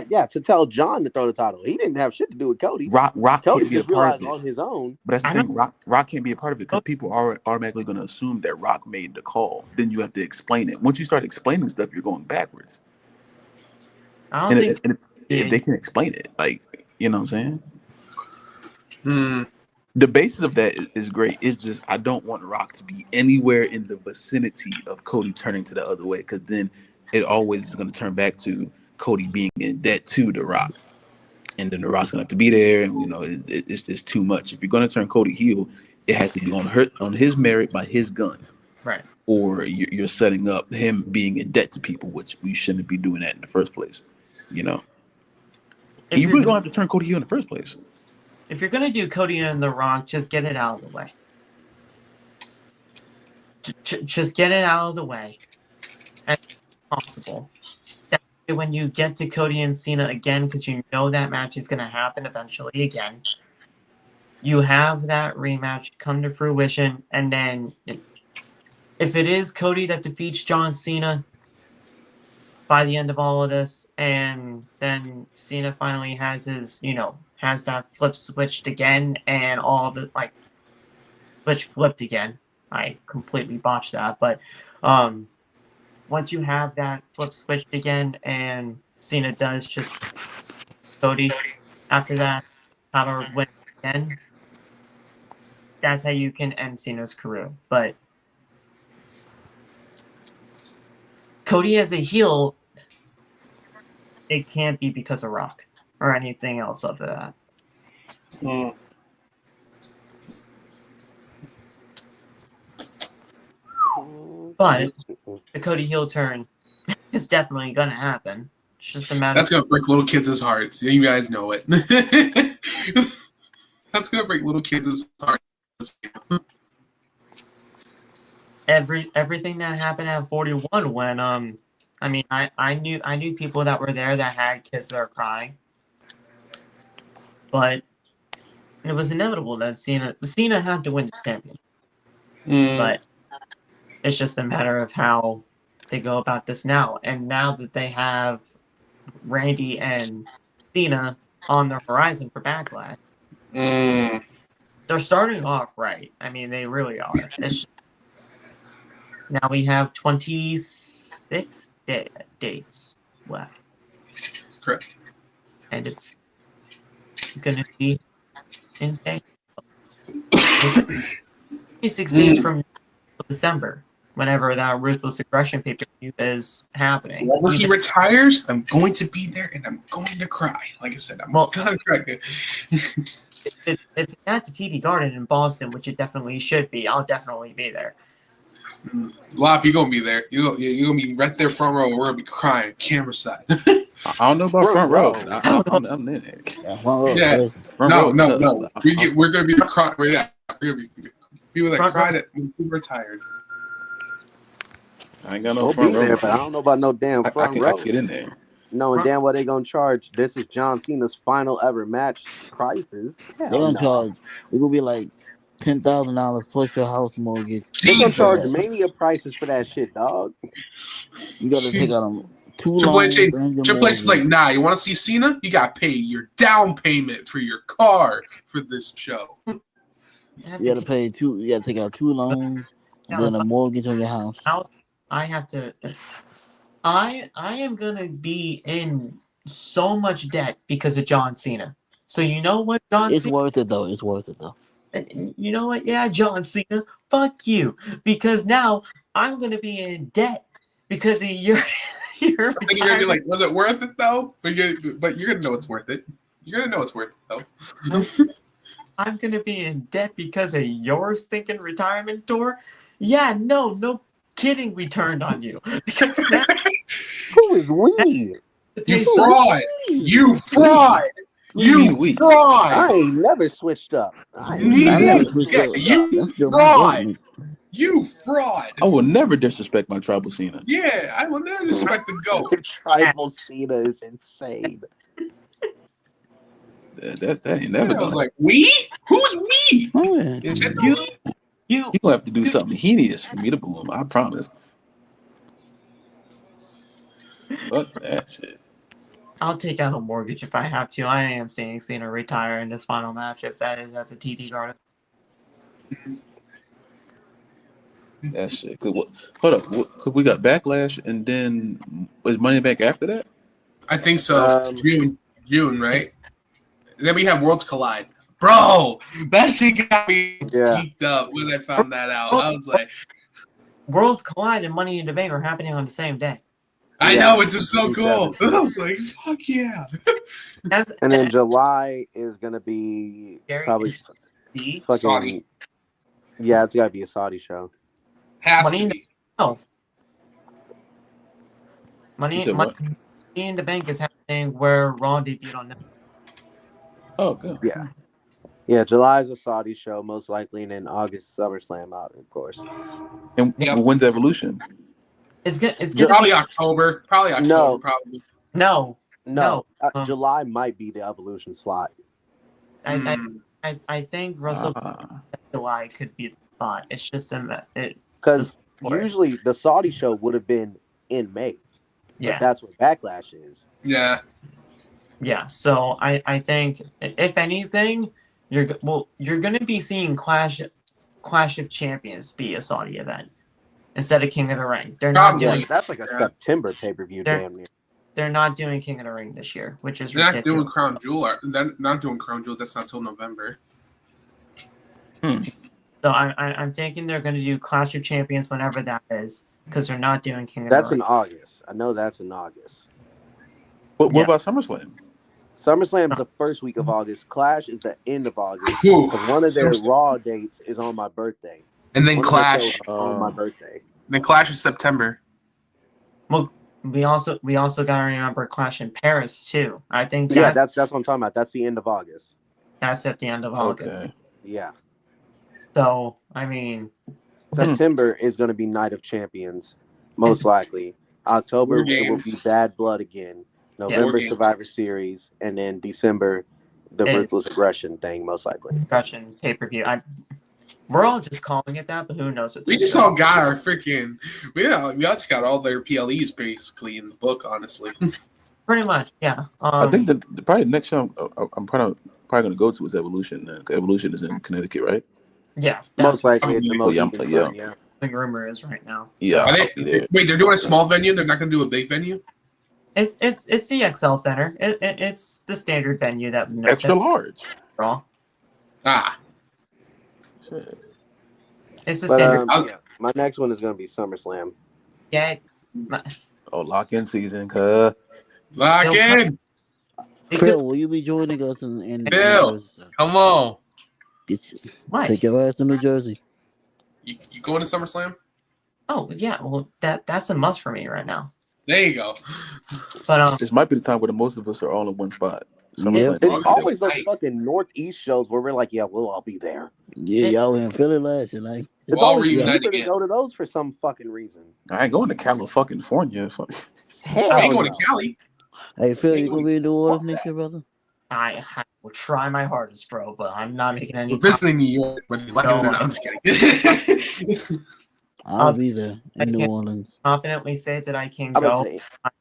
Yeah, to tell John to throw the title. He didn't have shit to do with Cody. Rock Cody can't be a just part of realized it. on his own. But that's the thing. Rock can't be a part of it because people are automatically going to assume that Rock made the call. Then you have to explain it. Once you start explaining stuff, you're going backwards. I don't think if they can explain it, like, you know what I'm saying? Hmm. The basis of that is great. It's just I don't want Rock to be anywhere in the vicinity of Cody turning to the other way, because then it always is going to turn back to Cody being in debt to The Rock, and then The Rock's gonna have to be there, and it's just too much. If you're gonna turn Cody heel, it has to be on his merit by his gun. Right. or you're setting up him being in debt to people, which we shouldn't be doing that in the first place. You know, and If you you're really don't have to turn Cody heel in the first place. if you're gonna do Cody and The Rock, just get it out of the way. Just get it out of the way as possible. That way when you get to Cody and Cena again, because you know that match is gonna happen eventually again, you have that rematch come to fruition, and then if it is Cody that defeats John Cena by the end of all of this, and then Cena finally has his, has that flip switched again, and all of it, like, switch flipped again. I completely botched that, but once you have that flip switched again, and Cena does just Cody after that, power win again, that's how you can end Cena's career. But Cody as a heel, it can't be because of Rock or anything else after that. But the Cody heel turn is definitely gonna happen. It's just a matter. That's gonna break little kids' hearts. You guys know it. That's gonna break little kids' hearts. Everything that happened at 41 when I knew people that were there that had kids that are crying, but it was inevitable that Cena had to win the championship. But it's just a matter of how they go about this now. And now that they have Randy and Cena on the horizon for Backlash, they're starting off right. I mean, they really are. Now we have 26 dates left. Correct. And it's going to be insane. 26 days from December, whenever that Ruthless Aggression pay-per-view is happening. Whenever he retires, I'm going to be there and I'm going to cry. Like I said, I'm going to cry. If it's at the TD Garden in Boston, which it definitely should be, I'll definitely be there. Lop, you're gonna be there. You're gonna be right there front row. We're gonna be crying, camera side. I don't know about front row. I'm in it. Yeah. No. We're gonna be crying. Yeah, we're gonna be people that cried at when people retired. I ain't got no We'll front be row. there, but I don't know about no damn front row. I get in there. No, and damn what they gonna charge. This is John Cena's final ever match prices. They're gonna charge. It's gonna be like $10,000 plus your house mortgage. They're gonna charge Mania prices for that shit, dog. You gotta take out two Triple loans. Triple H is like, nah, you want to see Cena? You gotta pay your down payment for your car for this show. You gotta pay two. You gotta take out two loans and then a mortgage on your house. I have to. I am gonna be in so much debt because of John Cena. So you know what, John? It's worth it though. It's worth it though. And you know what? Yeah, John Cena, fuck you. Because now I'm going to be in debt because of your you're going to be like, was it worth it though? But you're going to know it's worth it. You're going to know it's worth it though. I'm going to be in debt because of your stinking retirement tour? Yeah, no kidding we turned on you. Because now, who is we? You fraud. You fraud. You fraud! I ain't never switched up. You fraud! You fraud! I will never disrespect my tribal Cena. Yeah, I will never disrespect the GOAT. Tribal Cena is insane. That ain't never I was like, we? Who's we? You gonna have to do something heinous for me to boo him. I promise. Fuck that shit. I'll take out a mortgage if I have to. I am seeing Cena retire in this final match if that's a TD Garden. That shit. Hold up. We got Backlash and then was Money Back after that? I think so. June, right? Then we have Worlds Collide. Bro, that shit got me geeked up when I found that out. I was like, Worlds Collide and Money in the Bank are happening on the same day. I know, it's just so cool. I was like, fuck yeah. And then July is going to be probably fucking... Saudi. Yeah, it's got to be a Saudi show. Has Money to in be. no You money said money what? in the Bank is happening where Raw debuted on. Oh, good. Yeah. Yeah, July is a Saudi show, most likely, and then August SummerSlam out, of course. And Yep. when's Evolution? It's gonna Probably be October. Probably October. No, Probably. no. July might be the Evolution slot. I think Russell Ah, July could be the spot. It's just Because usually the Saudi show would have been in May, but that's what Backlash is. Yeah. Yeah. So I think if anything, you're going to be seeing Clash of Champions be a Saudi event instead of King of the Ring. They're not Probably. doing. Yeah, that's like a September pay-per-view, damn near. They're not doing King of the Ring this year, which is They're not ridiculous. doing Crown Jewel. They're not doing Crown Jewel. That's not until November. So I'm thinking they're going to do Clash of Champions whenever that is, because they're not doing King of That's the in Ring. August. I know that's in August. what about SummerSlam? SummerSlam's the first week of August. Clash is the end of August. Ooh. Because one of their Raw dates is on my birthday. And then One of their Clash. shows is on my birthday. Then Clash is September. Well, we also got to remember Clash in Paris too. I think that's what I'm talking about. That's the end of August. That's at the end of August. Okay. Yeah. So I mean, September is going to be Night of Champions, most likely. October it will be Bad Blood again. November Survivor Series, and then December the Ruthless Aggression thing, most likely. Aggression pay-per-view. We're all just calling it that, but who knows what? We just all got our freaking. We all just got all their PLEs basically in the book, honestly. Pretty much, yeah. I think the probably next show I'm probably going to go to is Evolution. Evolution is in Connecticut, right? Yeah, most likely. The rumor is right now. Yeah. So, wait, they're doing a small venue. They're not going to do a big venue. It's the XL Center. It's the standard venue that extra large. Raw. Shit. It's the standard. My next one is going to be SummerSlam. Yeah. Lock-in season, cuz. Lock in. Phil, will you be joining us in Phil, come on. Take your ass to New Jersey. You going to SummerSlam? Oh yeah, well that's a must for me right now. There you go. But this might be the time where the most of us are all in one spot. It's always those fucking Northeast shows where we're like, yeah, we'll all be there. Yeah, y'all in Philly last year, like. It's always cheaper to go to those for some fucking reason. I ain't going to California. Hell, I ain't going to Cali. Hey Phil, you gonna be in New Orleans next year, brother? I will try my hardest, bro, but I'm not making any. We're visiting New York, but I'm just kidding. I'll be there in New Orleans. Confidently say that I can go.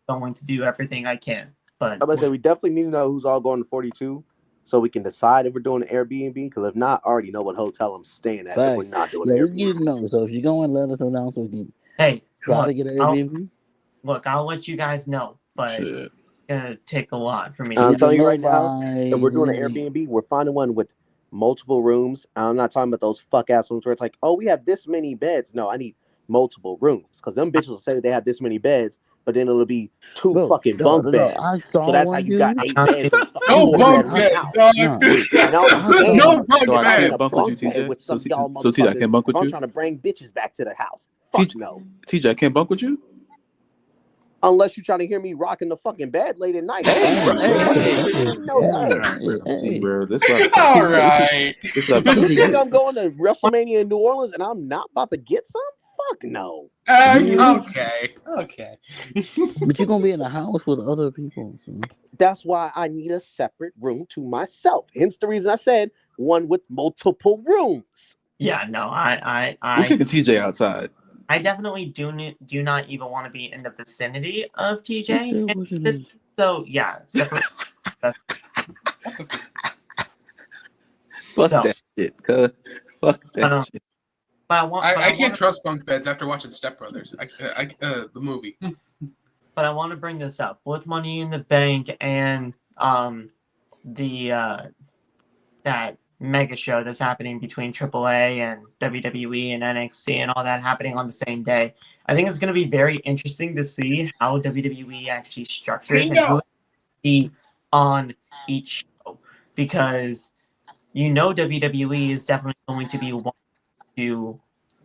I'm going to do everything I can. But I'm gonna say we definitely need to know who's all going to 42, so we can decide if we're doing an Airbnb. Because if not, I already know what hotel I'm staying at. If we're not doing Airbnb. We need to know. So if you're going, let us know now so we can try to get an Airbnb. I'll let you guys know, but it's gonna take a lot for me. I'm telling you right now, if we're doing an Airbnb, we're finding one with multiple rooms. I'm not talking about those fuck ass rooms where it's like, oh, we have this many beds. No, I need multiple rooms because them bitches will say they have this many beds, but then it'll be two fucking bunk beds. So that's how you got 8 beds. No bunk beds, dog. No bunk So I beds. can't bunk with you, TJ. So TJ, I can't bunk with you. I'm trying to bring bitches back to the house. Fuck no. TJ, I can't bunk with you. Unless you're trying to hear me rocking the fucking bed late at night. All right. You think I'm going to WrestleMania in New Orleans and I'm not about to get some? Fuck no. Okay. But you're gonna be in a house with other people. So. That's why I need a separate room to myself. Hence the reason I said one with multiple rooms. Yeah, no, We're kicking TJ outside. I definitely do not even want to be in the vicinity of TJ. So yeah, separate. Fuck that shit, cuz. Fuck that shit. But I can't trust bunk beds after watching Step Brothers. The movie. But I want to bring this up with Money in the Bank and that mega show that's happening between AAA and WWE and NXT and all that happening on the same day. I think it's going to be very interesting to see how WWE actually structures and who will be on each show, because WWE is definitely going to be one to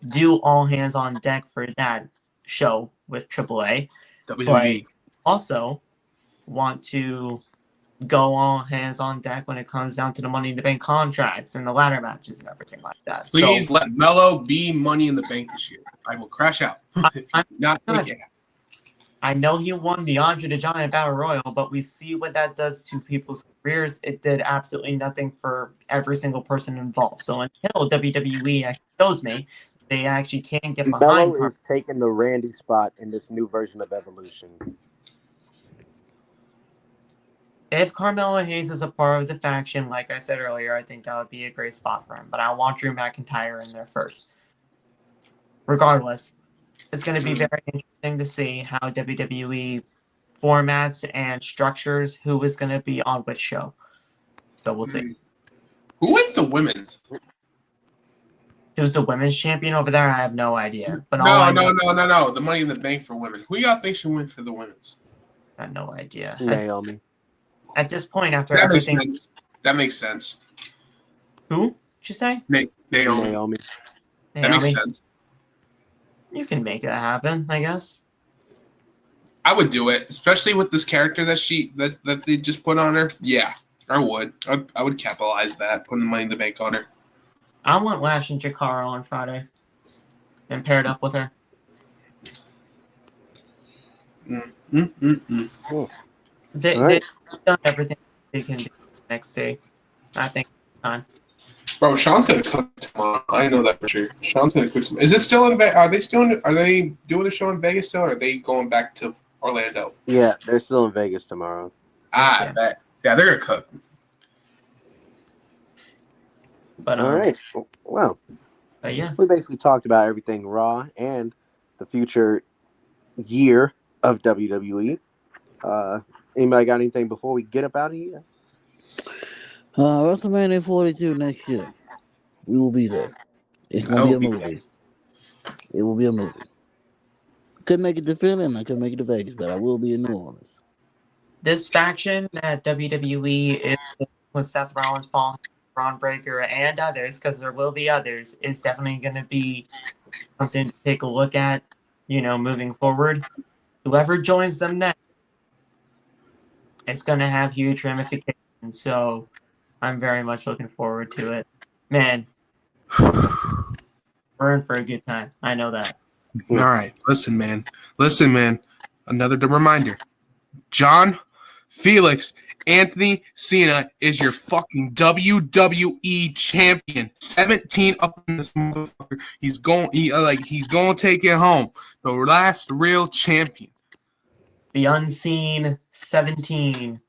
do all hands on deck for that show with AAA, WWE. but also want to go all hands on deck when it comes down to the Money in the Bank contracts and the ladder matches and everything like that. Please So let Melo be Money in the Bank this year. I will crash out if you I'm do not not- make it happen. I know he won the Andre the Giant Battle Royal, but we see what that does to people's careers. It did absolutely nothing for every single person involved. So until WWE actually shows me they actually can't get behind Melo is taking the Randy spot in this new version of Evolution. If Carmelo Hayes is a part of the faction, like I said earlier, I think that would be a great spot for him. But I want Drew McIntyre in there first. Regardless, it's going to be very interesting to see how WWE formats and structures who is going to be on which show. So we'll see. Who wins the women's? Who's the women's champion over there? I have no idea. But all No. I know, The Money in the Bank for women. Who y'all think should win for the women's? I have no idea. Naomi. At this point, after That makes everything, sense. That makes sense. who did you say? Naomi. Naomi. That makes Naomi? sense. You can make that happen, I guess. I would do it, especially with this character that they just put on her. Yeah, I would. I would capitalize that, putting Money in the Bank on her. I want Lash and Jakara on Friday and paired up with her. Cool. They've done everything they can do next day. I think it's time. Bro, Sean's gonna cook tomorrow. I know that for sure. Sean's gonna cook tomorrow. Is it still in Vegas? Are they doing a show in Vegas still, or are they going back to Orlando? Yeah, they're still in Vegas tomorrow. Yeah, they're gonna cook. But All right. Well, but yeah, we basically talked about everything Raw and the future year of WWE. Anybody got anything before we get up out of here? WrestleMania 42 next year. We will be there. It's gonna be a movie. It will be a movie. Couldn't make it to Philly, and I couldn't make it to Vegas, but I will be in New Orleans. this faction at WWE is with Seth Rollins, Paul, Braun Breaker, and others, because there will be others, is definitely going to be something to take a look at, moving forward. Whoever joins them next, it's going to have huge ramifications. So I'm very much looking forward to it. Man, we're in for a good time. I know that. All right, listen, man. Another reminder: John Felix Anthony Cena is your fucking WWE champion. 17 up in this motherfucker. He's going to take it home. The last real champion. The unseen 17.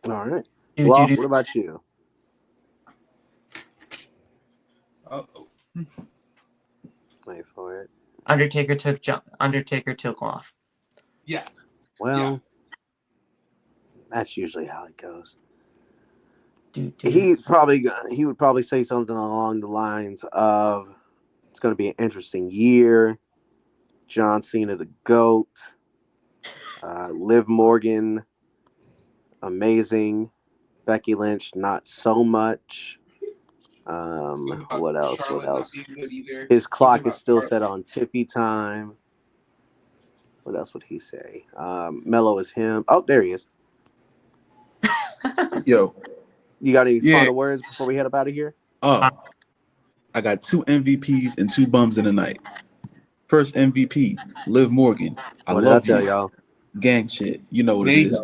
All right. Do, Well, do, do. what about you? Uh-oh. Wait for it. Undertaker took off. Yeah. Well, that's usually how it goes. Do. He would probably say something along the lines of, "It's going to be an interesting year." John Cena, the GOAT. Liv Morgan, amazing. Becky Lynch, not so much. What else? Charlotte not being good either. His clock Something is still about set on Tiffy time. What else would he say? Mello is him. Oh, there he is. Yo, You got any Yeah. final words before we head up out of here? I got 2 MVPs and 2 bums in the night. First MVP, Liv Morgan. I What did I love tell you. y'all? Gang shit. You know what There it you is.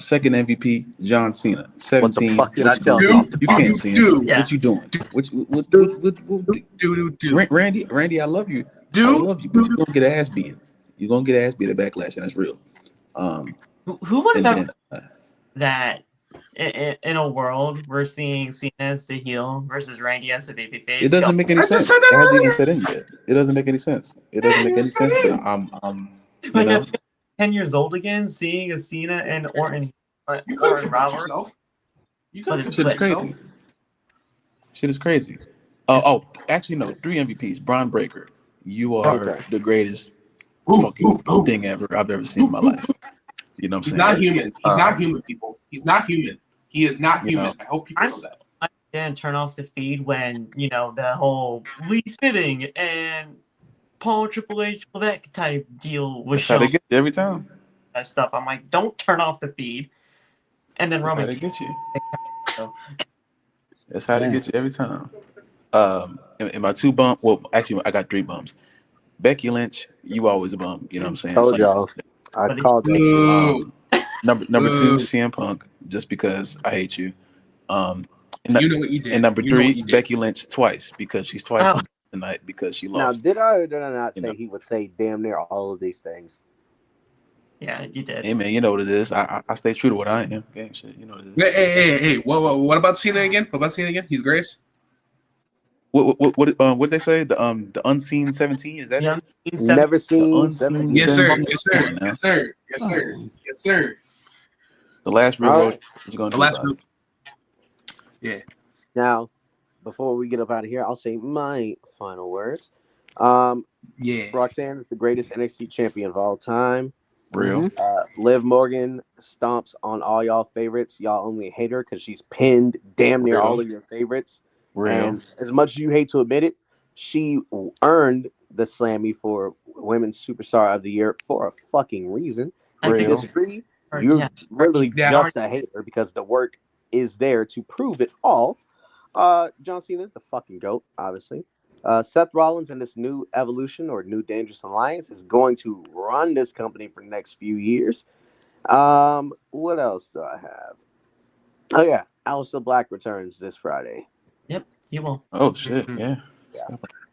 Second MVP, John Cena. 17. fuck did I you tell doing? you? You can't see him. Dude. Yeah. What you doing? What Do. Randy, I love you. I love you, but you're gonna get ass beat. You're gonna get ass beat at Backlash, and that's real. Who would And have then ever that in a world we're seeing Cena as the heel versus Randy as the babyface? it doesn't make any I just sense. said that It hasn't even earlier. set in yet. It doesn't make any sense. It doesn't make any sense. But I'm you Like know, I'm 10 years old again, seeing a Cena and Orton. You could have Orton convinced Robert. yourself. You But could it's have shit is convinced crazy. yourself. Shit is crazy. Actually no, 3 MVPs. Braun Breaker, you are Okay. the greatest Ooh, fucking ooh, ooh. thing I've ever seen in my life. You know what I'm He's saying? not human. He's Uh, not human, people. He's not human. He is not You human. know. I hope people I'm know that. didn't turn off the feed when, the whole Lee Fitting and Paul Triple H Levesque type deal was That's how they shown. get you every time. That stuff. I'm like, don't turn off the feed. And then That's how Roman they get you. so, That's how they get you every time. In my 2 bump, well, actually, I got 3 bumps. Becky Lynch, you always a bum. You know what I'm saying? Told y'all. I But it's- called that shit. Ooh. Number 2, CM Punk, just because I hate you. And, You know what you did. and number You know what 3, you did. Becky Lynch twice because she's twice Oh. tonight because she Now, lost. did I or did I not You say know. he would say damn near all of these things? yeah, you did. Hey man, you know what it is. I stay true to what I am. Gang shit, you know what it is. Hey. What about Cena again? What about Cena again? He's Grace. What did they say? The unseen 17, is that The it? unseen seven- Never seen unseen 17. Yes, sir. Come Yes, on sir. now. Yes, sir. Yes, sir. Yes, sir. The last real All world. right. What you gonna The do last about it? Yeah. Now, before we get up out of here, I'll say my final words. Yeah. Roxanne is the greatest NXT champion of all time. Real. Liv Morgan stomps on all y'all favorites. Y'all only hate her because she's pinned damn near Real. all of your favorites. Real. And as much as you hate to admit it, she earned the Slammy for Women's Superstar of the Year for a fucking reason. I If you think Real. disagree, Or, you're yeah, really yeah, just a hater because the work is there to prove it all. John Cena, the fucking GOAT, obviously. Seth Rollins and this new evolution or new dangerous alliance is going to run this company for the next few years. What else do I have? Oh yeah, Aleister Black returns this Friday. Yep, you will. Oh shit, yeah.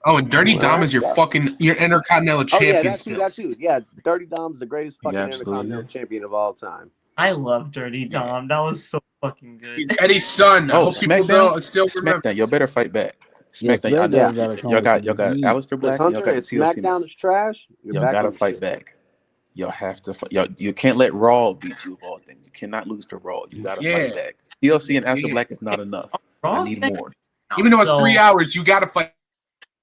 Oh, and Dirty Dom is your Yeah. fucking Intercontinental Oh champion yeah, that's still. who. That's who. Yeah, Dirty Dom's the greatest fucking Yeah, absolutely, Intercontinental champion of all time. I love Dirty Dom. That was so fucking good. He's Eddie's son. I Oh, hope people SmackDown. don't still remember. SmackDown, y'all better fight back. Yes, SmackDown, I know SmackDown gotta come y'all with got some heat. Aleister Because Black, and y'all Hunter, got the if TLC. SmackDown is trash, you're Y'all back gotta on the fight shit. back. Y'all have to fight. Y'all, you can't let Raw beat you of all things. You cannot lose to Raw. You gotta Yeah. fight back. TLC and Aleister Yeah. Black is not enough. I Raw need SmackDown. more. Even though it's So, 3 hours, you gotta fight.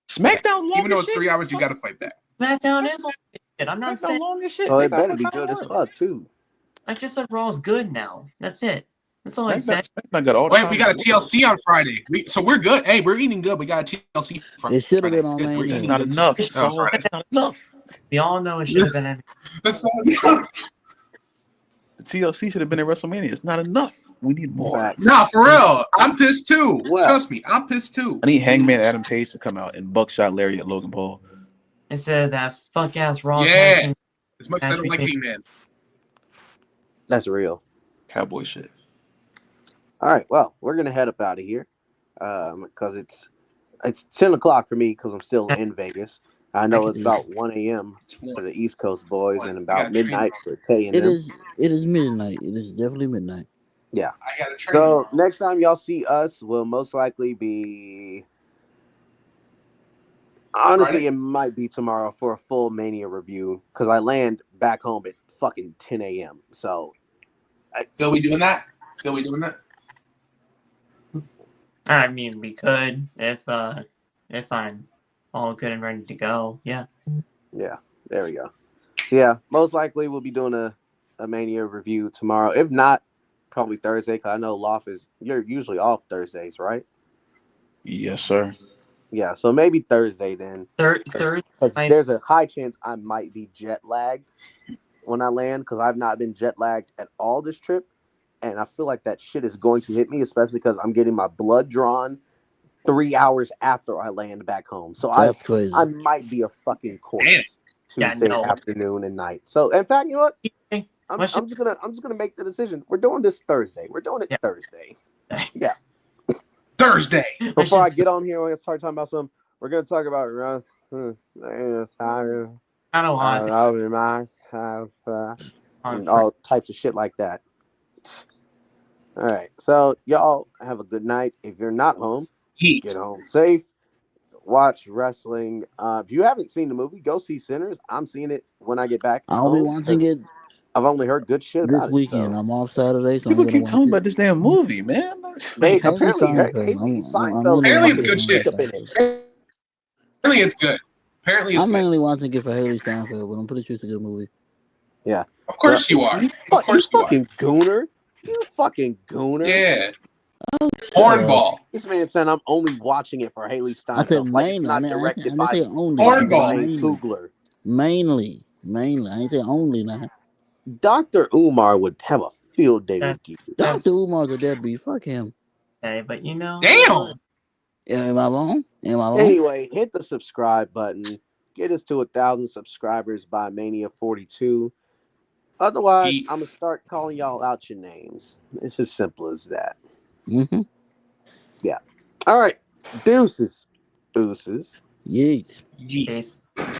SmackDown long Even though as it's shit. 3 hours, you gotta fight back. SmackDown is long as shit. I'm not SmackDown saying. long as shit. So They it got better more be time good to as run. fuck too. I just said Raw's good now. That's it. That's all I said. SmackDown got all the Wait, time we got a in the world. TLC on Friday. So we're good. Hey, we're eating good. We got a TLC Friday. It should have been on Good. We're Mania. That's eating not good enough. on Saul. Friday. That's not enough. We all know it should have been. That's not- The TLC should have been at WrestleMania. It's not enough. We need more. Fact. Nah, for real. I'm pissed too. Well- Trust me, I'm pissed too. I need Hangman Adam Page to come out and buckshot Larry at Logan Paul. Instead of that fuck ass Raw Yeah. tag team As much as I don't like Heyman. That's real. Cowboy shit. All right, well, we're gonna head up out of here because it's 10 o'clock for me because I'm still in Vegas. I know it's about 1 a.m. for the East Coast boys and about midnight for K&M. It is midnight. It is definitely midnight. Yeah. I got a train. So next time y'all see us will most likely be. Honestly, Friday? it might be tomorrow for a full Mania review because I land back home at fucking 10 a.m. So Phil, we doing that? Phil, we doing that? I mean, we could if I'm all good and ready to go. Yeah. yeah, there we go. Yeah, most likely we'll be doing a Mania review tomorrow. If not, probably Thursday because I know you're usually off Thursdays, right? Yes, sir. Yeah, so maybe Thursday then. Thursday. Because there's a high chance I might be jet lagged when I land because I've not been jet lagged at all this trip. And I feel like that shit is going to hit me, especially because I'm getting my blood drawn 3 hours after I land back home. So That's crazy. I might be a fucking corpse Yeah, Tuesday no. afternoon and night. So in fact, you know what? I'm Let's just gonna make the decision. We're doing this Thursday. We're doing it Yeah. Thursday. Yeah. Thursday. Before I get on here, we're gonna start talking about we're gonna talk about I don't want all types of shit like that. All right, so y'all have a good night. If you're not home, Heat. get home safe. Watch wrestling. If you haven't seen the movie, go see Sinners. I'm seeing it when I get back. I'll be home, watching 'cause it I've only heard good shit this about it. weekend. So. I'm off Saturday, so People I'm keep gonna talking watch about this damn movie, man. Apparently, Seinfeld. Haley I'm Seinfeld mainly Apparently is it's good shit. up in it. Apparently it's good. Apparently it's I'm good. mainly watching it for Haley Steinfeld, but I'm pretty sure it's a good movie. Of course you are. Of You course you are. fucking gooner. You fucking gooner. Yeah. Oh, shut up. Hornball. This man said I'm only watching it for Haley I said Steinfeld, like it's mainly. not I directed didn't by say only. I said Hornball. Ryan mainly. Coogler. Mainly. I ain't say only now. Dr. Umar would have a field day That- with you. That's Dr. Umar's a deadbeat. Fuck him. okay, but you know. Damn. Am I wrong? Anyway, hit the subscribe button. Get us to 1,000 subscribers by Mania 42. Otherwise, Beef. I'm going to start calling y'all out your names. It's as simple as that. Mm-hmm. Yeah. All right. Deuces. Ooses. Yeet. Yeet. Peace.